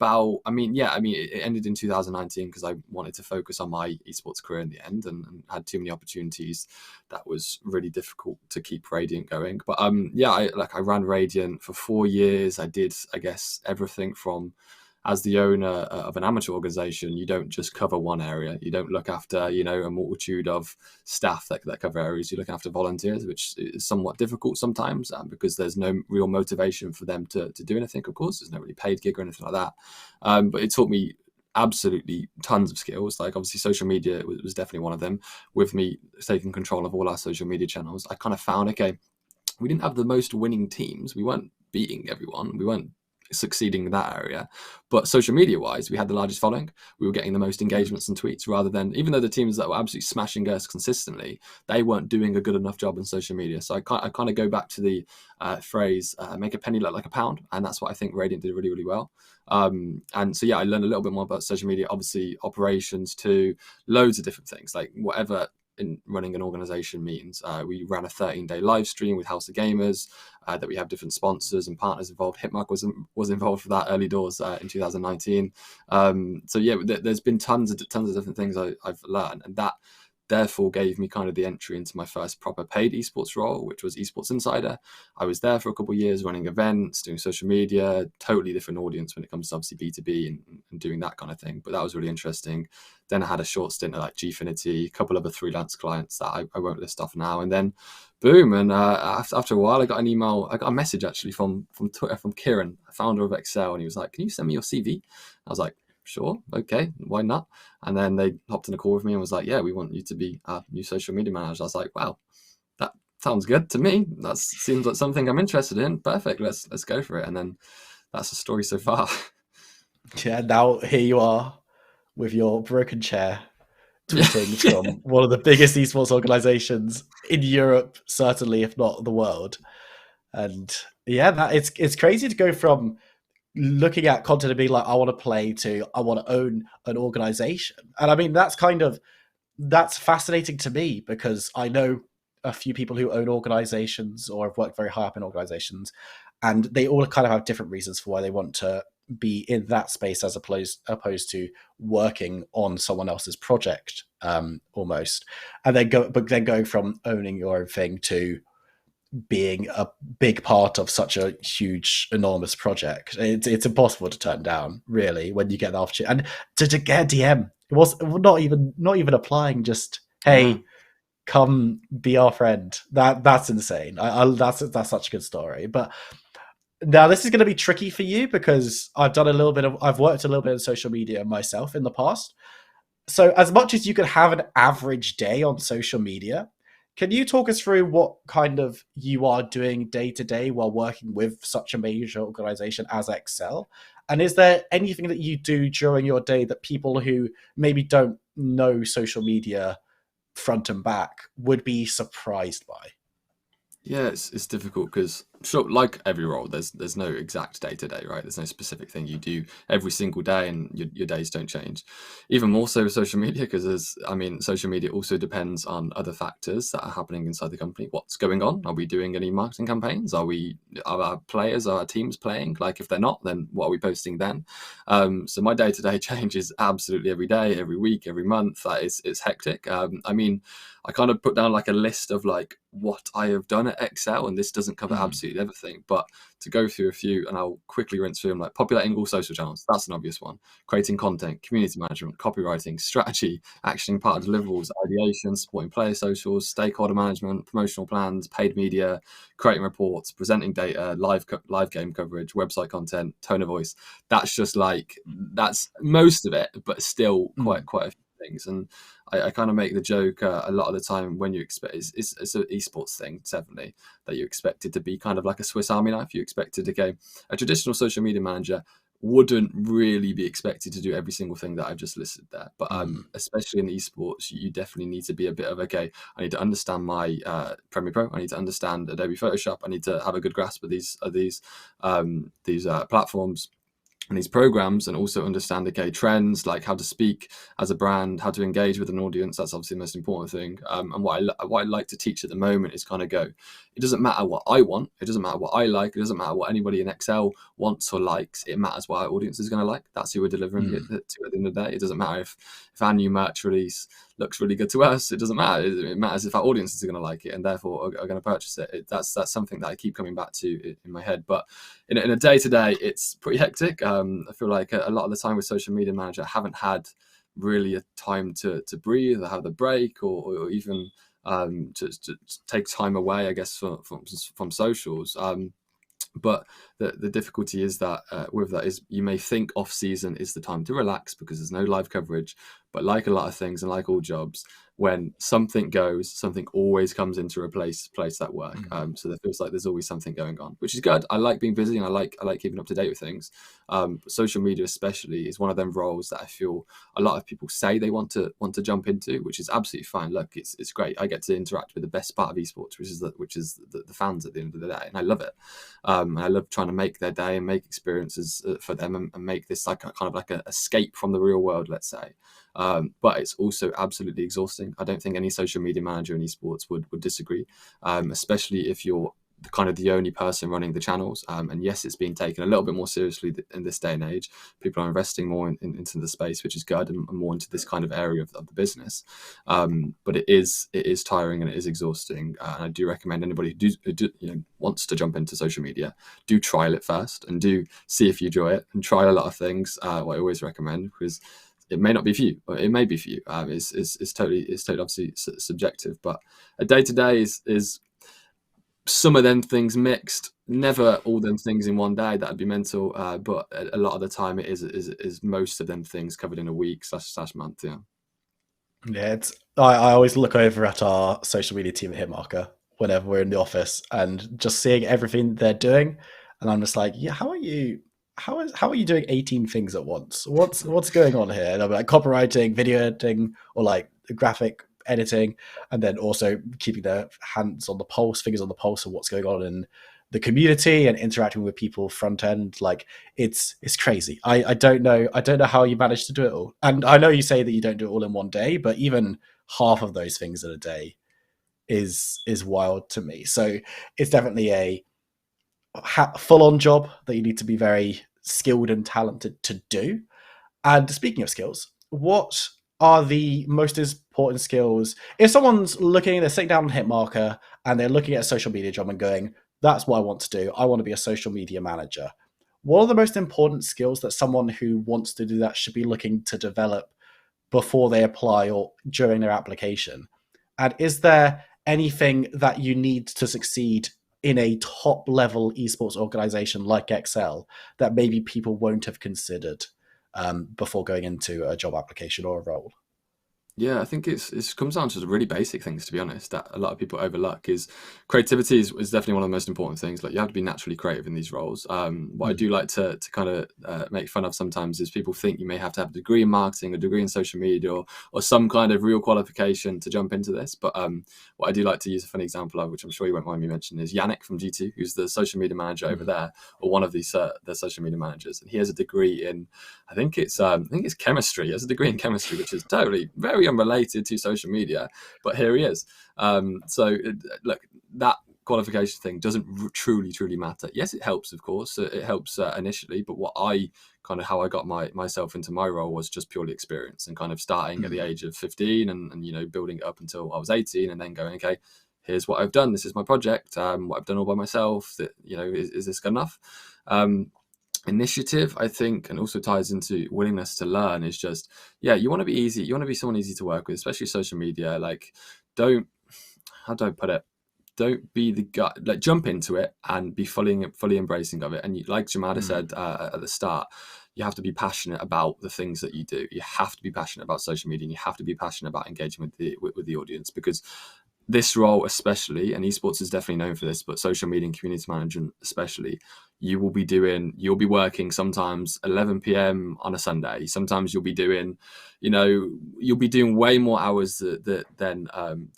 ended in 2019 because I wanted to focus on my esports career in the end and had too many opportunities. That was really difficult to keep Radiant going. But I ran Radiant for 4 years. I did, I guess, everything from, as the owner of an amateur organization, you don't just cover one area. You don't look after, a multitude of staff that cover areas. You look after volunteers, which is somewhat difficult sometimes because there's no real motivation for them to do anything, of course. There's no really paid gig or anything like that. But it taught me absolutely tons of skills. Like obviously social media was definitely one of them. With me taking control of all our social media channels, I kind of found, okay, we didn't have the most winning teams. We weren't beating everyone. We weren't succeeding in that area, but social media wise we had the largest following. We were getting the most engagements and tweets, rather than, even though the teams that were absolutely smashing us consistently, they weren't doing a good enough job on social media. So I kind of go back to the phrase make a penny look like a pound, and that's what I think Radiant did really, really well. And so I learned a little bit more about social media, obviously operations too, loads of different things, like whatever in running an organization means. We ran a 13-day live stream with House of Gamers, that we have different sponsors and partners involved. Hitmarker was involved for that early doors in 2019. There's been tons of different things I've learned, and that therefore gave me kind of the entry into my first proper paid esports role, which was Esports Insider. I was there for a couple of years running events, doing social media, totally different audience when it comes to obviously B2B and doing that kind of thing. But that was really interesting. Then I had a short stint at like Gfinity, a couple of other freelance clients that I won't list off now. And then boom. And after a while, I got a message actually from Twitter, from Kieran, founder of Excel. And he was like, can you send me your CV? I was like, sure, okay, why not? And then they hopped in a call with me and was like, yeah, we want you to be our new social media manager. I was like, wow, that sounds good to me. That seems like something I'm interested in. Perfect, let's go for it. And then that's the story so far. Yeah, now here you are with your broken chair, tweeting from one of the biggest esports organizations in Europe, certainly, if not the world. And yeah, it's crazy to go from looking at content and being like, I want to play, to I want to own an organization. And I mean, that's fascinating to me because I know a few people who own organizations or have worked very high up in organizations, and they all kind of have different reasons for why they want to be in that space as opposed to working on someone else's project, almost. And then going from owning your own thing to being a big part of such a huge, enormous project. It's impossible to turn down, really, when you get the opportunity. And to get a DM, it was not even applying, just, hey, come be our friend. That's insane. That's such a good story. But now this is going to be tricky for you because I've worked a little bit in social media myself in the past. So as much as you could have an average day on social media, can you talk us through what kind of you are doing day to day while working with such a major organization as Excel? And is there anything that you do during your day that people who maybe don't know social media front and back would be surprised by? Yeah, it's difficult because sure, like every role, there's no exact day to day, right? There's no specific thing you do every single day, and your days don't change. Even more so with social media, because social media also depends on other factors that are happening inside the company. What's going on? Are we doing any marketing campaigns? Are our players, are our teams playing? Like if they're not, then what are we posting then? So my day to day changes absolutely every day, every week, every month. It's hectic. I kind of put down like a list of like what I have done at Excel, and this doesn't cover absolutely everything, but to go through a few, and I'll quickly rinse through them, like populating all social channels, that's an obvious one. Creating content, community management, copywriting, strategy, actioning part of deliverables, ideation, supporting player socials, stakeholder management, promotional plans, paid media, creating reports, presenting data, live game coverage, website content, tone of voice. That's most of it, but still quite a few things. And I kind of make the joke a lot of the time when you expect it's an esports thing, definitely, that you expect it to be kind of like a Swiss Army knife. You expect it to go. A traditional social media manager wouldn't really be expected to do every single thing that I've just listed there. But especially in esports, you definitely need to be a bit of, okay, I need to understand my Premiere Pro. I need to understand Adobe Photoshop. I need to have a good grasp of these platforms and these programs, and also understand, okay, trends, like how to speak as a brand, how to engage with an audience. That's obviously the most important thing. And what I like to teach at the moment is kind of go, it doesn't matter what I want, it doesn't matter what I like, it doesn't matter what anybody in Excel wants or likes, it matters what our audience is going to like. That's who we're delivering it to at the end of the day. It doesn't matter if our new merch release looks really good to us, it doesn't matter. It matters if our audiences are going to like it and therefore are going to purchase it. That's something that I keep coming back to in my head. But in a day-to-day, it's pretty hectic. I feel like a lot of the time with social media manager, I haven't had really a time to breathe or have the break, or even to take time away, I guess, from socials. But the difficulty is that with that is you may think off season is the time to relax because there's no live coverage, but like a lot of things and like all jobs, when something goes, something always comes in to replace that work. So there feels like there's always something going on, which is good. I like being busy and I like keeping up to date with things. But social media especially is one of them roles that I feel a lot of people say they want to jump into, which is absolutely fine. Look, it's great. I get to interact with the best part of esports, which is the fans at the end of the day, and I love it. And I love trying to make their day and make experiences for them, and make this like a kind of like an escape from the real world, let's say. But it's also absolutely exhausting. I don't think any social media manager in esports would disagree, especially if you're kind of the only person running the channels. And yes, it's being taken a little bit more seriously in this day and age. People are investing more into the space, which is good, and more into this kind of area of the business. But it is tiring and it is exhausting. And I do recommend anybody who wants to jump into social media, do trial it first and do see if you enjoy it, and try a lot of things. What I always recommend, because it may not be for you, or it may be for you. It's totally obviously subjective. But a day to day is some of them things mixed, never all them things in one day. That'd be mental. But a lot of the time, it is most of them things covered in a week / month. Yeah. Yeah, I always look over at our social media team at Hitmarker whenever we're in the office, and just seeing everything they're doing, and I'm just like, yeah, how are you doing 18 things at once? What's going on here? And I'm like copywriting, video editing, or like graphic editing, and then also keeping their hands on the pulse, fingers on the pulse of what's going on in the community and interacting with people front end. Like it's crazy. I don't know how you manage to do it all. And I know you say that you don't do it all in one day, but even half of those things in a day is wild to me. So it's definitely a full-on job that you need to be very skilled and talented to do. And speaking of skills, what are the most important skills if someone's looking, they're sitting down on Hitmarker and they're looking at a social media job and going, that's what I want to do, I want to be a social media manager? What are the most important skills that someone who wants to do that should be looking to develop before they apply or during their application? And is there anything that you need to succeed in a top level esports organization like Excel that maybe people won't have considered before going into a job application or a role? Yeah, I think it comes down to the really basic things, to be honest, that a lot of people overlook. Is creativity is definitely one of the most important things. Like, you have to be naturally creative in these roles. What I do like to kind of make fun of sometimes is people think you may have to have a degree in marketing, a degree in social media, or some kind of real qualification to jump into this. But what I do like to use a funny example of, which I'm sure you won't mind me mentioning, is Yannick from G2, who's the social media manager over there, or one of these the social media managers, and he has a degree in, I think it's chemistry. He has a degree in chemistry, which is totally very unrelated to social media, but here he is. Look, that qualification thing doesn't truly matter. Yes, it helps, of course. It helps initially, but how I got myself into my role was just purely experience, and kind of starting at the age of 15 and building it up until I was 18, and then going, okay, here's what I've done. This is my project. What I've done all by myself. That, is this good enough? Initiative, I think, and also ties into willingness to learn, is just, you want to be easy. You want to be someone easy to work with, especially social media. Like, how do I put it? Don't be the guy, like, jump into it and be fully embracing of it. And like Jamada said at the start, you have to be passionate about the things that you do. You have to be passionate about social media, and you have to be passionate about engaging with the audience, because this role especially, and esports is definitely known for this, but social media and community management especially, you'll be working sometimes 11 p.m. on a Sunday. Sometimes you'll be doing way more hours than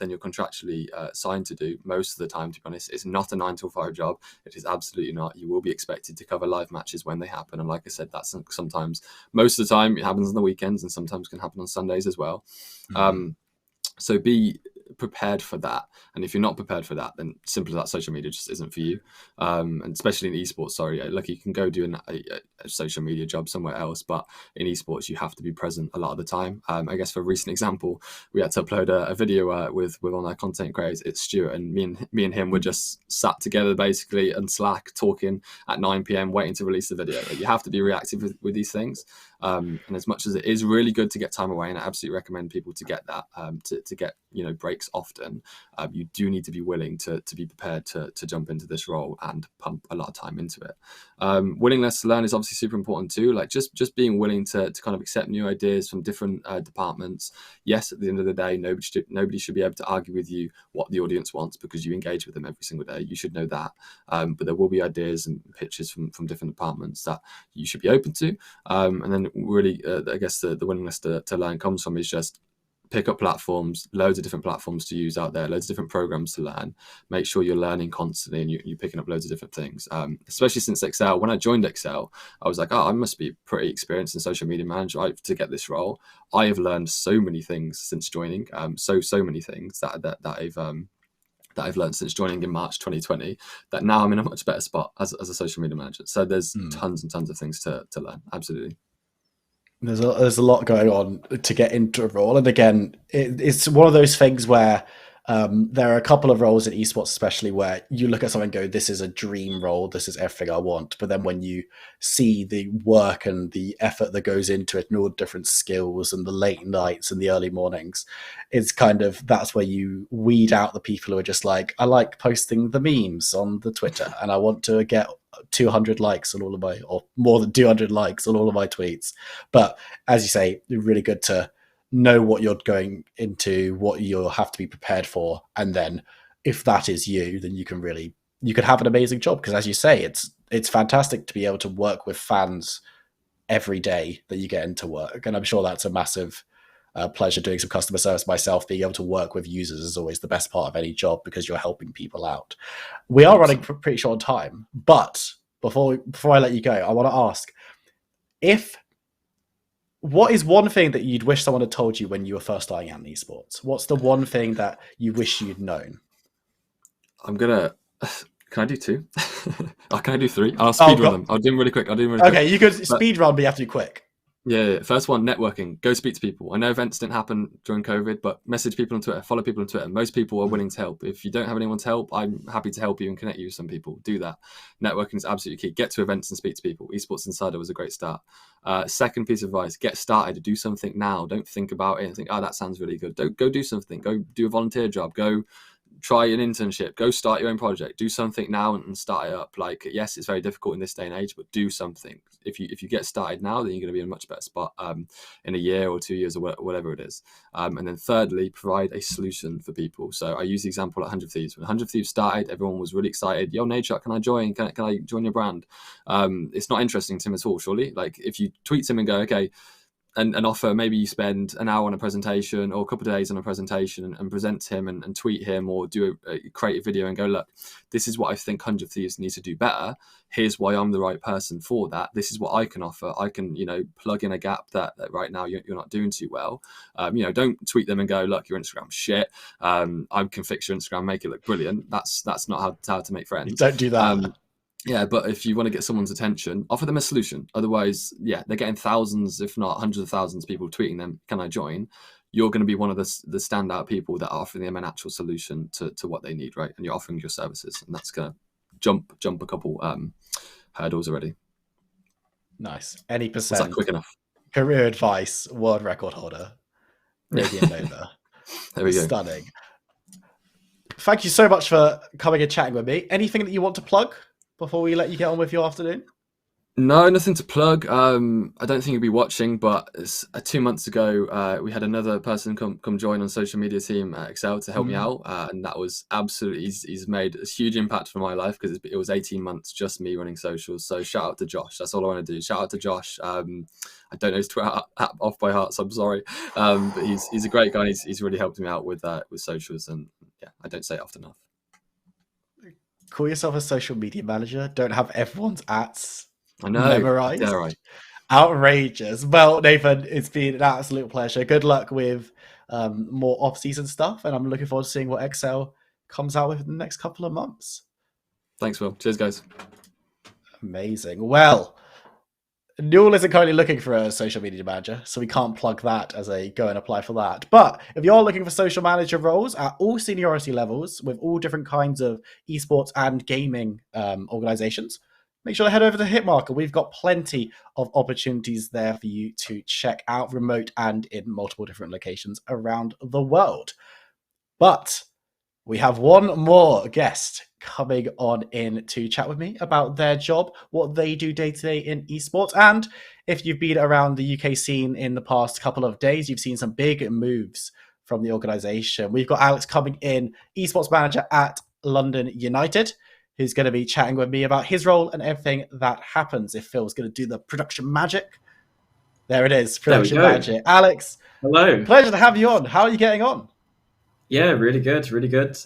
you're contractually signed to do most of the time. To be honest, it's not a 9 to 5 job. It is absolutely not. You will be expected to cover live matches when they happen, and like I said, that's sometimes, most of the time, it happens on the weekends, and sometimes can happen on Sundays as well. So be prepared for that, and if you're not prepared for that, then simple as that, social media just isn't for you. And especially in esports, like, you can go do a social media job somewhere else, but in esports you have to be present a lot of the time. I guess for a recent example, we had to upload a video with one of our content creators. It's Stuart, and me and him were just sat together basically on Slack talking at 9 p.m. waiting to release the video. Like, you have to be reactive with these things. And as much as it is really good to get time away, and I absolutely recommend people to get that, to get breaks often, you do need to be willing to be prepared to jump into this role and pump a lot of time into it. Willingness to learn is obviously super important too. Like, just being willing to kind of accept new ideas from different departments. Yes, at the end of the day, nobody should be able to argue with you what the audience wants, because you engage with them every single day. You should know that. But there will be ideas and pitches from different departments that you should be open to. And then really, I guess the willingness to learn comes from is just pick up platforms, loads of different platforms to use out there, loads of different programs to learn. Make sure you're learning constantly, and you're picking up loads of different things. Especially since Excel, when I joined Excel, I was like, I must be pretty experienced in social media management to get this role. I have learned so many things since joining, so many things that I've learned since joining in March 2020, that now I'm in a much better spot as a social media manager. So there's tons and tons of things to learn. Absolutely. There's a lot going on to get into a role, and again, it's one of those things where there are a couple of roles in esports, especially, where you look at something and go, "This is a dream role. This is everything I want." But then when you see the work and the effort that goes into it, and all the different skills, and the late nights and the early mornings, it's kind of, that's where you weed out the people who are just like, "I like posting the memes on the Twitter, and I want to get 200 likes on all of my, or more than 200 likes on all of my tweets." But as you say, really good to know what you're going into, what you'll have to be prepared for, and then if that is you, then you can have an amazing job, because as you say, it's fantastic to be able to work with fans every day that you get into work. And I'm sure that's a massive pleasure. Doing some customer service myself, being able to work with users is always the best part of any job, because you're helping people out. We are running pretty short on time, but before I let you go, I want to ask, what is one thing that you'd wish someone had told you when you were first starting out in esports? What's the one thing that you wish you'd known? Can I do 2? Or can I do 3? I'll speed run them. I'll do them really quick. Okay, you could speed run, but you have to be quick. Yeah. First one, networking. Go speak to people. I know events didn't happen during COVID, but message people on Twitter, follow people on Twitter. Most people are willing to help. If you don't have anyone to help, I'm happy to help you and connect you with some people. Do that. Networking is absolutely key. Get to events and speak to people. Esports Insider was a great start. Second piece of advice, get started. Do something now. Don't think about it and think, that sounds really good. Go do something. Go do a volunteer job. Go try an internship, go start your own project, do something now and start it up. Like, yes, it's very difficult in this day and age, but do something. If you get started now, then you're going to be in a much better spot in a year or 2 years or whatever it is. And then thirdly, provide a solution for people. So I use the example at 100 Thieves. When 100 Thieves started, everyone was really excited. Yo, Nadeshot, can I join? Can I join your brand? It's not interesting to him at all, surely. Like, if you tweet him and go, okay, and offer, maybe you spend an hour on a presentation or a couple of days on a presentation and present to him and tweet him, or do a creative video and go, look, this is what I think 100 Thieves needs to do better. Here's why I'm the right person for that. This is what I can offer. I can, plug in a gap that right now you're not doing too well. Don't tweet them and go, look, your Instagram's shit. I can fix your Instagram, make it look brilliant. That's not how to make friends. Don't do that. Yeah, but if you want to get someone's attention, offer them a solution. Otherwise, yeah, they're getting thousands, if not hundreds of thousands of people tweeting them, can I join? You're going to be one of the standout people that are offering them an actual solution to what they need, right? And you're offering your services, and that's going to jump a couple hurdles already. Nice. Any Was percent. that quick enough? Career advice, world record holder. Radiant over. There we go. Stunning. Thank you so much for coming and chatting with me. Anything that you want to plug before we let you get on with your afternoon? No, nothing to plug. I don't think you'll be watching, but 2 months ago, we had another person come join on social media team at Excel to help me out, and that was absolutely. He's made a huge impact for my life, because it was 18 months just me running socials. So shout out to Josh. That's all I want to do. Shout out to Josh. I don't know his Twitter off by heart, so I'm sorry. But he's a great guy. He's really helped me out with socials, and yeah, I don't say it often enough. Call yourself a social media manager. Don't have everyone's ats memorized. Yeah, right. Outrageous. Well, Nathan, it's been an absolute pleasure. Good luck with more off-season stuff, and I'm looking forward to seeing what Excel comes out with in the next couple of months. Thanks, Will. Cheers, guys. Amazing. Well, NUEL isn't currently looking for a social media manager, so we can't plug that as a go and apply for that. But if you're looking for social manager roles at all seniority levels with all different kinds of esports and gaming organizations, make sure to head over to Hitmarker. We've got plenty of opportunities there for you to check out, remote and in multiple different locations around the world. But we have one more guest coming on in to chat with me about their job, what they do day to day in esports. And if you've been around the UK scene in the past couple of days, you've seen some big moves from the organization. We've got Alex coming in, esports manager at London United, who's going to be chatting with me about his role and everything that happens. If Phil's going to do the production magic, there it is, production magic. Alex, hello. Pleasure to have you on. How are you getting on? Yeah, really good, really good.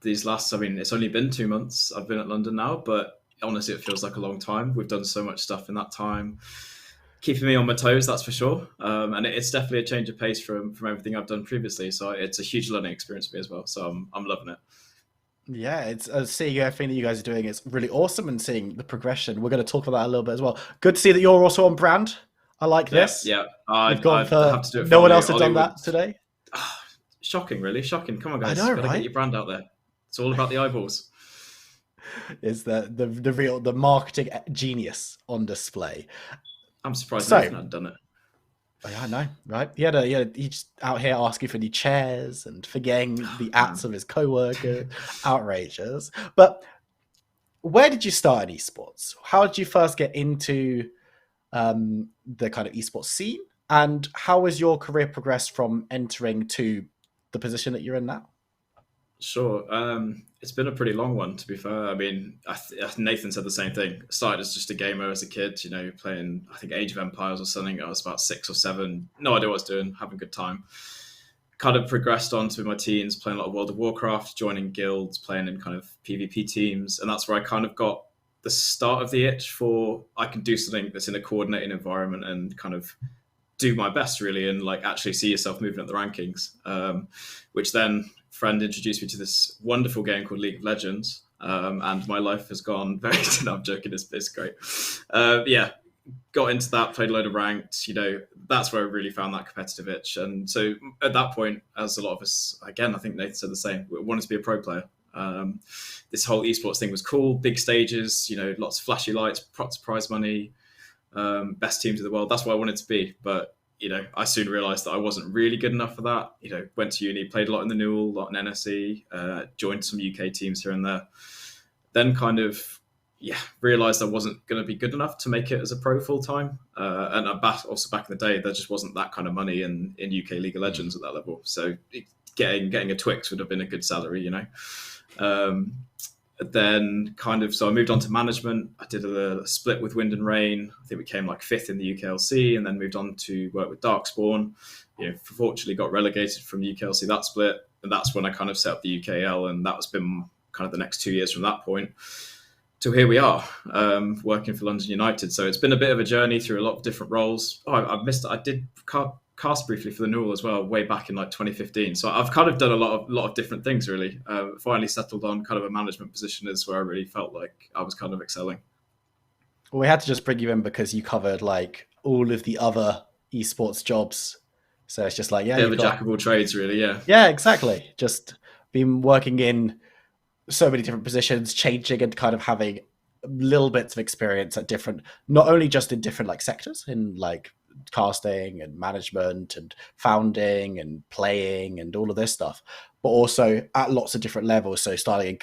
These last, it's only been 2 months I've been at London now, but honestly, it feels like a long time. We've done so much stuff in that time, keeping me on my toes, that's for sure. And it's definitely a change of pace from everything I've done previously. So it's a huge learning experience for me as well. So I'm loving it. Yeah, it's seeing everything that you guys are doing is really awesome, and seeing the progression. We're going to talk about that a little bit as well. Good to see that you're also on brand. I like this. Yeah, I've gone for no one else has done that today. Shocking, really shocking. Come on, guys, I know, gotta right? get your brand out there. It's all about the eyeballs. Is the marketing genius on display? I'm surprised Nathan hadn't done it. Yeah, I know, right? He's just out here asking for new chairs and forgetting the ats of his co-worker. Outrageous. But where did you start in esports? How did you first get into the kind of esports scene? And how has your career progressed from entering to the position that you're in now? Sure. It's been a pretty long one, to be fair. I mean, Nathan said the same thing. I started as just a gamer as a kid, playing, I think, Age of Empires or something. I was about 6 or 7. No idea what I was doing, having a good time. Kind of progressed on to my teens, playing a lot of World of Warcraft, joining guilds, playing in kind of PvP teams. And that's where I kind of got the start of the itch for I can do something that's in a coordinated environment and kind of do my best, really, and actually see yourself moving up the rankings, which then friend introduced me to this wonderful game called League of Legends, and my life has gone very no, I'm joking, it's great. Got into that, played a load of ranked, that's where I really found that competitive itch. And so at that point, as a lot of us, again, I think Nathan said the same, we wanted to be a pro player. This whole esports thing was cool, big stages, lots of flashy lights, prize money, best teams in the world. That's what I wanted to be. But I soon realised that I wasn't really good enough for that. Went to uni, played a lot in the NUEL, a lot in NSE, joined some UK teams here and there. Then kind of, realised I wasn't going to be good enough to make it as a pro full time. And also back in the day, there just wasn't that kind of money in UK League of Legends at that level. So getting a Twix would have been a good salary, Then so I moved on to management. I did a split with Wind and Rain. I think we came like 5th in the UKLC, and then moved on to work with Darkspawn. Fortunately got relegated from UKLC that split, and that's when I kind of set up the UKL, and that's been kind of the next 2 years from that point to here we are, working for London United. So it's been a bit of a journey through a lot of different roles. I did cast briefly for the NUEL as well, way back in like 2015. So I've kind of done a lot of different things really. Finally settled on kind of a management position is where I really felt like I was kind of excelling. Well, we had to just bring you in because you covered like all of the other esports jobs. So it's just like, bit of a jack of all trades really, yeah. Yeah, exactly. Just been working in so many different positions, changing and kind of having little bits of experience at different, not only just in different like sectors, in like casting and management and founding and playing and all of this stuff, but also at lots of different levels. So starting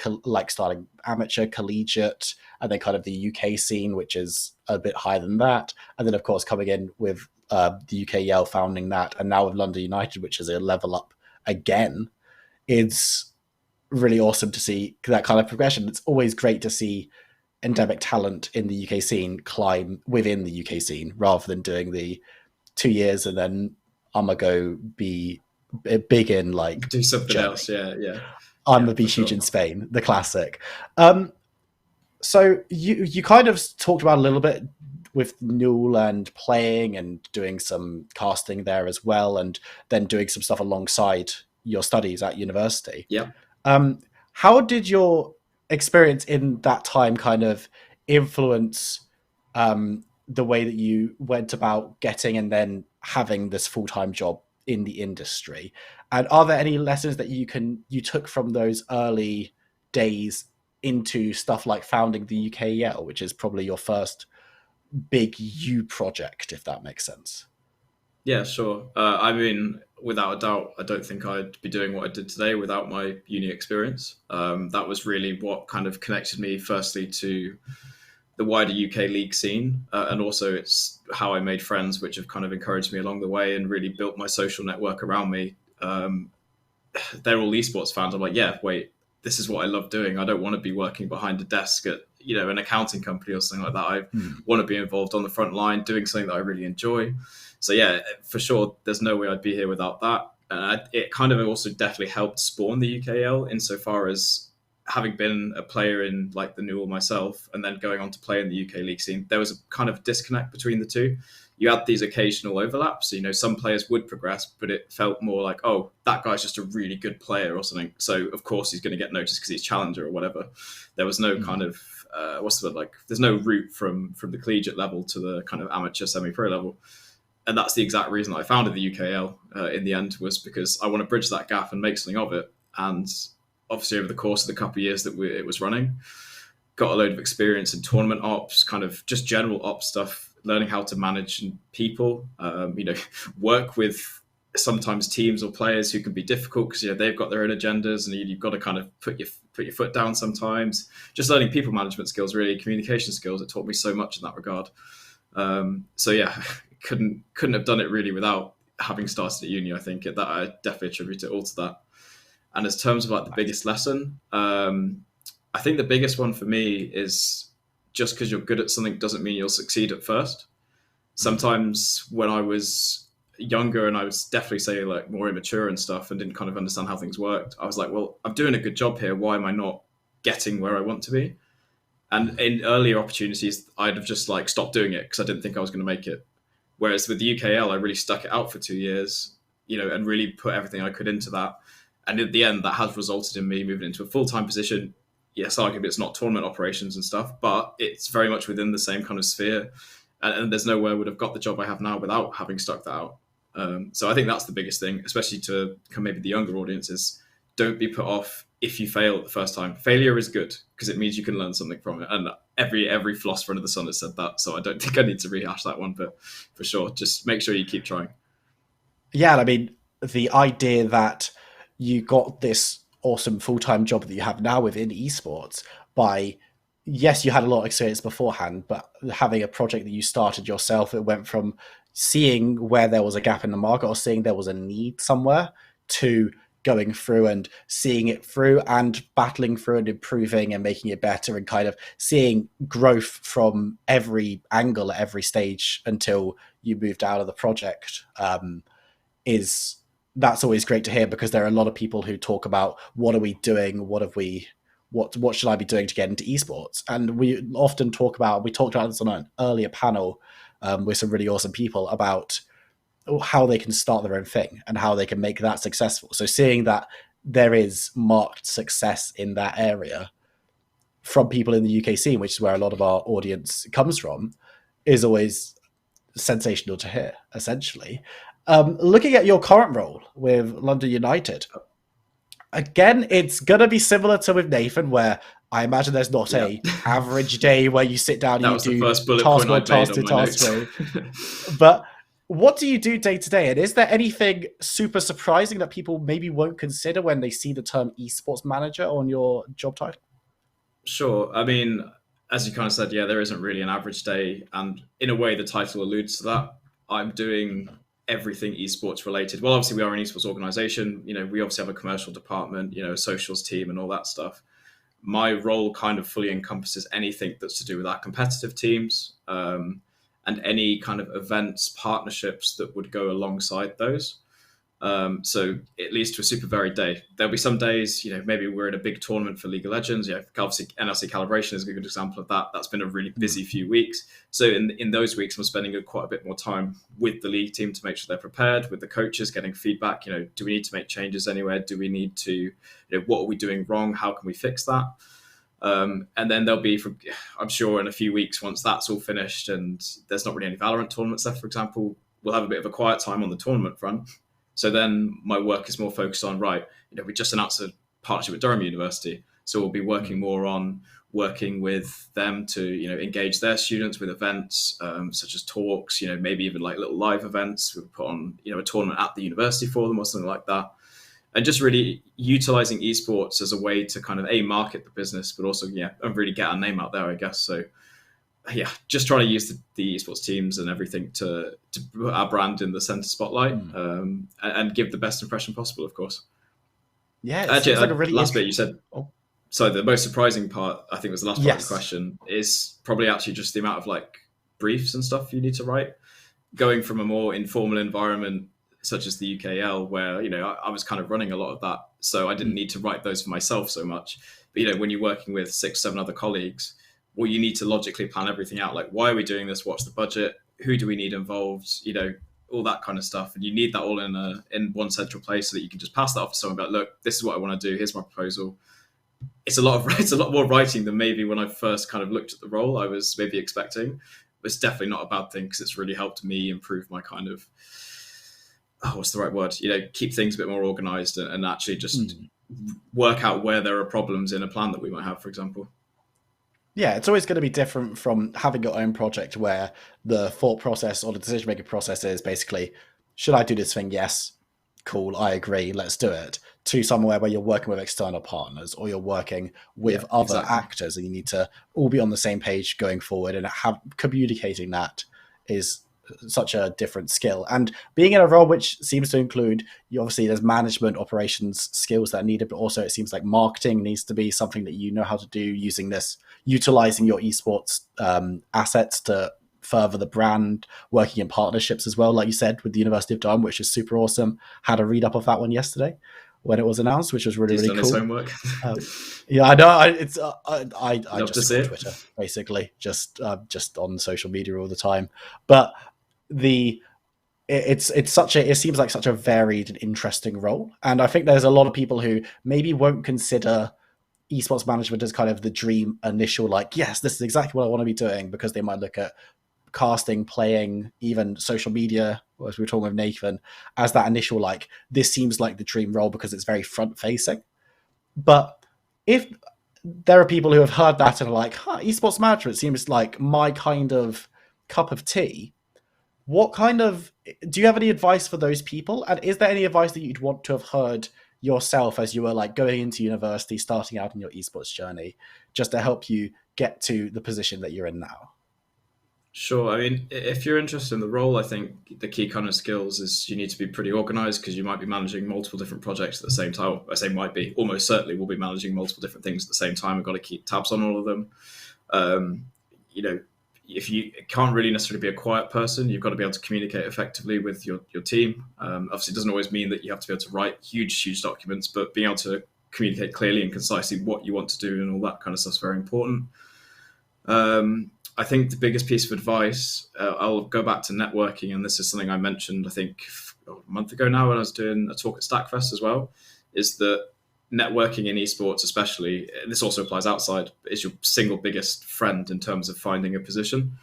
amateur, collegiate, and then kind of the UK scene, which is a bit higher than that. And then of course coming in with the UKL, founding that, and now with London United, which is a level up again. It's really awesome to see that kind of progression. It's always great to see endemic talent in the UK scene climb within the UK scene, rather than doing the 2 years and then I'm gonna go be big in like do something Germany. Else. Yeah. I'm gonna be huge in Spain, the classic. So you kind of talked about a little bit with NUEL and playing and doing some casting there as well, and then doing some stuff alongside your studies at university. Yeah. How did your experience in that time kind of influence the way that you went about getting and then having this full-time job in the industry? And are there any lessons that you took from those early days into stuff like founding the UKEL, which is probably your first big project, if that makes sense? Yeah, sure. I mean, without a doubt, I don't think I'd be doing what I did today without my uni experience. That was really what kind of connected me firstly to the wider UK league scene. And also it's how I made friends, which have kind of encouraged me along the way and really built my social network around me. They're all esports fans. I'm like, yeah, wait, this is what I love doing. I don't want to be working behind a desk at, an accounting company or something like that. I want to be involved on the front line, doing something that I really enjoy. So yeah, for sure, there's no way I'd be here without that. It kind of also definitely helped spawn the UKL insofar as having been a player in like the NUEL myself and then going on to play in the UK league scene, there was a kind of disconnect between the two. You had these occasional overlaps. Some players would progress, but it felt more like, oh, that guy's just a really good player or something. So of course he's going to get noticed because he's challenger or whatever. There was no kind of, there's no route from the collegiate level to the kind of amateur semi-pro level. And that's the exact reason I founded the UKL in the end, was because I want to bridge that gap and make something of it. And obviously over the course of the couple of years that it was running, got a load of experience in tournament ops, kind of just general ops stuff, learning how to manage people, work with sometimes teams or players who can be difficult because they've got their own agendas and you've got to kind of put your foot down sometimes. Just learning people management skills, really, communication skills. It taught me so much in that regard. So yeah, couldn't have done it really without having started at uni. I think that I definitely attribute it all to that. And as terms of like the biggest lesson, I think the biggest one for me is just because you're good at something doesn't mean you'll succeed at first. Sometimes when I was younger and I was definitely say like more immature and stuff and didn't kind of understand how things worked, I was like, well, I'm doing a good job here. Why am I not getting where I want to be? And in earlier opportunities, I'd have just like stopped doing it because I didn't think I was going to make it. Whereas with the UKL, I really stuck it out for 2 years, and really put everything I could into that. And at the end, that has resulted in me moving into a full-time position. Yes, arguably it's not tournament operations and stuff, but it's very much within the same kind of sphere. And there's no way I would have got the job I have now without having stuck that out. So I think that's the biggest thing, especially to maybe the younger audiences. Don't be put off if you fail at the first time. Failure is good because it means you can learn something from it. And every philosopher under the sun has said that. So I don't think I need to rehash that one, but for sure, just make sure you keep trying. Yeah, I mean, the idea that you got this awesome full-time job that you have now within esports by, yes, you had a lot of experience beforehand, but having a project that you started yourself, it went from seeing where there was a gap in the market or seeing there was a need somewhere to going through and seeing it through and battling through and improving and making it better and kind of seeing growth from every angle at every stage until you moved out of the project. Is That's always great to hear, because there are a lot of people who talk about what are we doing, what should I be doing to get into esports, and we often talked about this on an earlier panel with some really awesome people about how they can start their own thing and how they can make that successful. So seeing that there is marked success in that area from people in the UK scene, which is where a lot of our audience comes from, is always sensational to hear, essentially. Looking at your current role with London United, again, it's going to be similar to with Nathan, where I imagine there's not a average day where you sit down and you do first bullet task point one, I task made two, on my task notes. three. But what do you do day to day? And is there anything super surprising that people maybe won't consider when they see the term esports manager on your job title? Sure. I mean, as you kind of said, yeah, there isn't really an average day. And in a way, the title alludes to that. I'm doing everything esports related. Well, obviously, we are an esports organization. You know, we obviously have a commercial department, you know, a socials team and all that stuff. My role kind of fully encompasses anything that's to do with our competitive teams and any kind of events, partnerships that would go alongside those. So it leads to a super varied day. There'll be some days, you know, maybe we're in a big tournament for League of Legends. Yeah, obviously NLC Calibration is a good example of that. That's been a really busy few weeks. So in those weeks, I'm spending quite a bit more time with the league team to make sure they're prepared, with the coaches, getting feedback. You know, do we need to make changes anywhere? Do we need to, you know, what are we doing wrong? How can we fix that? And then there'll be, I'm sure, in a few weeks, once that's all finished and there's not really any Valorant tournaments left, for example, we'll have a bit of a quiet time on the tournament front. So then my work is more focused on, right, you know, we just announced a partnership with Durham University. So we'll be working more on working with them to, you know, engage their students with events such as talks, you know, maybe even like little live events. We'll put on, you know, a tournament at the university for them or something like that. And just really utilizing esports as a way to kind of market the business, but also, yeah, and really get our name out there, I guess. So yeah, just trying to use the esports teams and everything to put our brand in the center spotlight and give the best impression possible, of course. Yeah, actually, like a really last bit you said. So the most surprising part, I think, was the last part of the question, is probably actually just the amount of like briefs and stuff you need to write. Going from a more informal environment such as the UKL, where, you know, I was kind of running a lot of that, so I didn't need to write those for myself so much. But, you know, when you're working with 6-7 other colleagues, well, you need to logically plan everything out. Like, why are we doing this? What's the budget? Who do we need involved? You know, all that kind of stuff. And you need that all in one central place so that you can just pass that off to someone. But look, this is what I want to do. Here's my proposal. It's a lot more writing than maybe when I first kind of looked at the role I was maybe expecting. But it's definitely not a bad thing, because it's really helped me improve my kind of, what's the right word? You know, keep things a bit more organized and actually just work out where there are problems in a plan that we might have, for example. Yeah, it's always going to be different from having your own project where the thought process or the decision-making process is basically, should I do this thing? Yes. Cool, I agree, let's do it. To somewhere where you're working with external partners or you're working with other actors, and you need to all be on the same page going forward, and communicating that is such a different skill. And being in a role which seems to include, obviously there's management, operations skills that are needed, but also it seems like marketing needs to be something that you know how to do, utilizing your esports assets to further the brand, working in partnerships as well, like you said, with the University of Durham, which is super awesome. Had a read up of that one yesterday when it was announced, which was really cool. His homework. Yeah, I know. I just see Twitter, basically, just on social media all the time. But it seems like such a varied and interesting role, and I think there's a lot of people who maybe won't consider esports management as kind of the dream initial, like, yes, this is exactly what I want to be doing, because they might look at casting, playing, even social media, as we were talking with Nathan, as that initial, like, this seems like the dream role because it's very front facing. But if there are people who have heard that and are like, esports management seems like my kind of cup of tea, What do you have any advice for those people? And is there any advice that you'd want to have heard yourself as you were like going into university, starting out in your esports journey, just to help you get to the position that you're in now? Sure. I mean, if you're interested in the role, I think the key kind of skills is you need to be pretty organized, because you might be managing multiple different projects at the same time. I say might be, almost certainly will be managing multiple different things at the same time. We've got to keep tabs on all of them. You know, if you can't really necessarily be a quiet person, you've got to be able to communicate effectively with your team. Obviously, it doesn't always mean that you have to be able to write huge documents, but being able to communicate clearly and concisely what you want to do and all that kind of stuff is very important. I think the biggest piece of advice, I'll go back to networking, and this is something I mentioned, I think, a month ago now when I was doing a talk at Stackfest as well, is that networking in esports especially, this also applies outside, is your single biggest friend in terms of finding a position.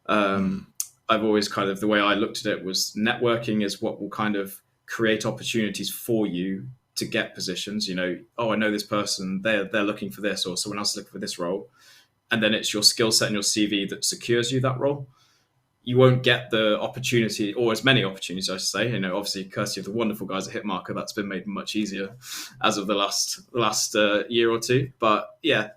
I've always the way I looked at it was networking is what will kind of create opportunities for you to get positions. I know this person, they're looking for this, or someone else is looking for this role. And then it's your skill set and your CV that secures you that role. You won't get the opportunity, or as many opportunities, I should say. Obviously, courtesy of the wonderful guys at Hitmarker, that's been made much easier as of the last year or two. But yeah,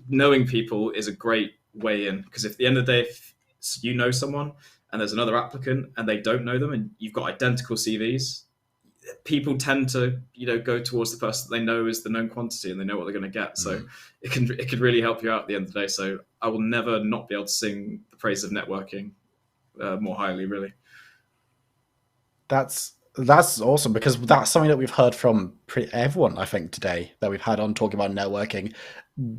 knowing people is a great way in, because if at the end of the day, if you know someone and there's another applicant and they don't know them, and you've got identical CVs, people tend to go towards the person that they know is the known quantity and they know what they're going to get. So it can really help you out at the end of the day. So I will never not be able to sing the praise of networking more highly, really. That's awesome, because that's something that we've heard from everyone, I think, today that we've had on talking about networking,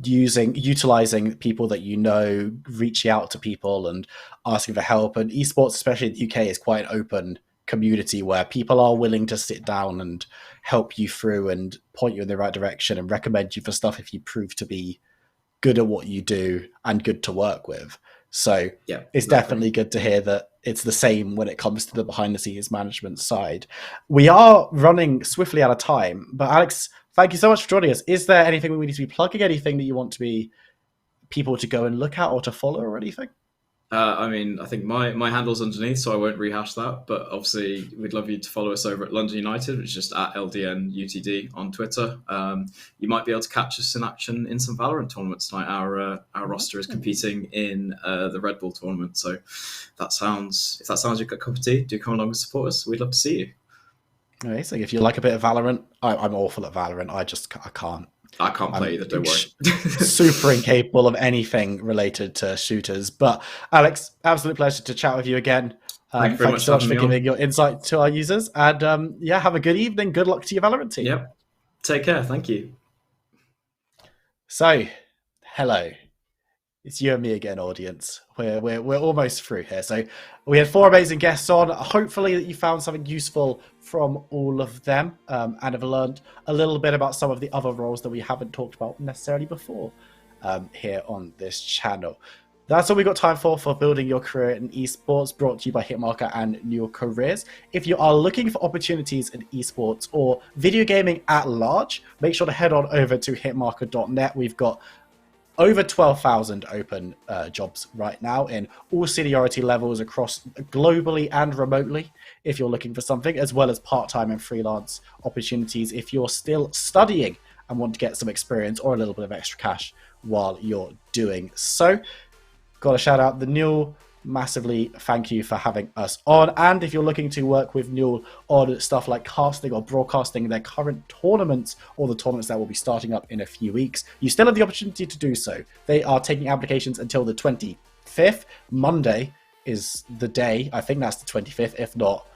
utilizing people that reaching out to people and asking for help. And esports, especially in the UK, is quite an open community where people are willing to sit down and help you through and point you in the right direction and recommend you for stuff if you prove to be good at what you do and good to work with. So yeah, it's definitely good to hear that it's the same when it comes to the behind the scenes management side. We are running swiftly out of time, but Alex, thank you so much for joining us. Is there anything we need to be plugging, anything that you want to be people to go and look at or to follow or anything? I think my handle's underneath, so I won't rehash that. But obviously, we'd love you to follow us over at London United, which is just at LDNUTD on Twitter. You might be able to catch us in action in some Valorant tournaments tonight. Our roster is competing in the Red Bull tournament. So if that sounds like a cup of tea, do come along and support us. We'd love to see you. Amazing. If you like a bit of Valorant, I'm awful at Valorant. I can't. I can't play either, don't worry. Super incapable of anything related to shooters. But Alex, absolute pleasure to chat with you again. Thank you very much so much for giving your insight to our users. And have a good evening. Good luck to your Valorant team. Yep. Take care. Thank you. So, hello. It's you and me again, audience. We're almost through here. So we had 4 amazing guests on. Hopefully that you found something useful from all of them and have learned a little bit about some of the other roles that we haven't talked about necessarily before here on this channel. That's all we've got time for building your career in esports, brought to you by Hitmarker and NUEL Careers. If you are looking for opportunities in esports or video gaming at large, make sure to head on over to hitmarker.net. We've got over 12,000 open jobs right now in all seniority levels across globally and remotely if you're looking for something, as well as part-time and freelance opportunities if you're still studying and want to get some experience or a little bit of extra cash while you're doing so. Got to shout out the NUEL. Massively thank you for having us on. And if you're looking to work with NUEL on stuff like casting or broadcasting their current tournaments or the tournaments that will be starting up in a few weeks, you still have the opportunity to do so. They are taking applications until the 25th. Monday is the day. I think that's the 25th. If not,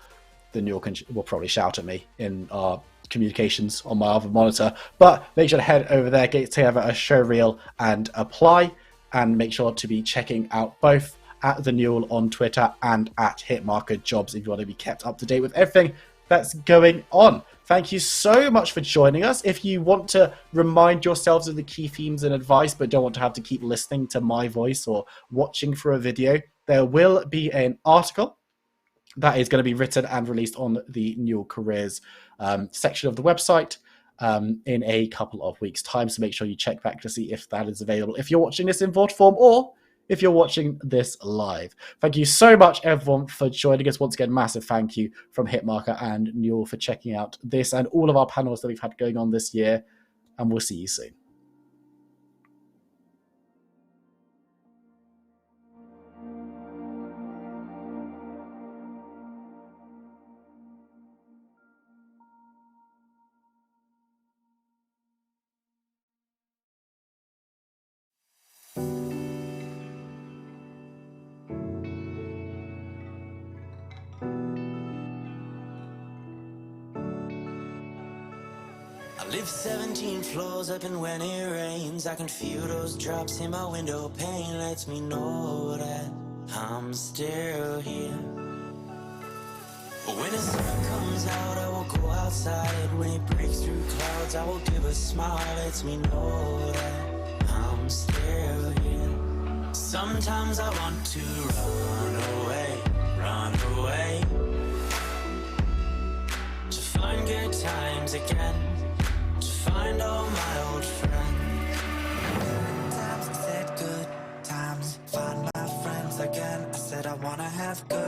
the NUEL will probably shout at me in our communications on my other monitor. But make sure to head over there, get together a show reel and apply, and make sure to be checking out both at the NUEL on Twitter and at Hitmarker Jobs if you want to be kept up to date with everything that's going on. Thank you so much for joining us. If you want to remind yourselves of the key themes and advice, but don't want to have to keep listening to my voice or watching for a video, there will be an article that is going to be written and released on the NUEL Careers section of the website in a couple of weeks' time. So make sure you check back to see if that is available. If you're watching this in VOD form, or if you're watching this live. Thank you so much, everyone, for joining us. Once again, massive thank you from Hitmarker and NUEL for checking out this and all of our panels that we've had going on this year. And we'll see you soon. I live 17 floors up, and when it rains I can feel those drops in my window pane. Lets me know that I'm still here. But when the sun comes out I will go outside. When it breaks through clouds I will give a smile. Lets me know that I'm still here. Sometimes I want to run away, to find good times again, find all my old friends. Times I said good times, find my friends again. I said I wanna have good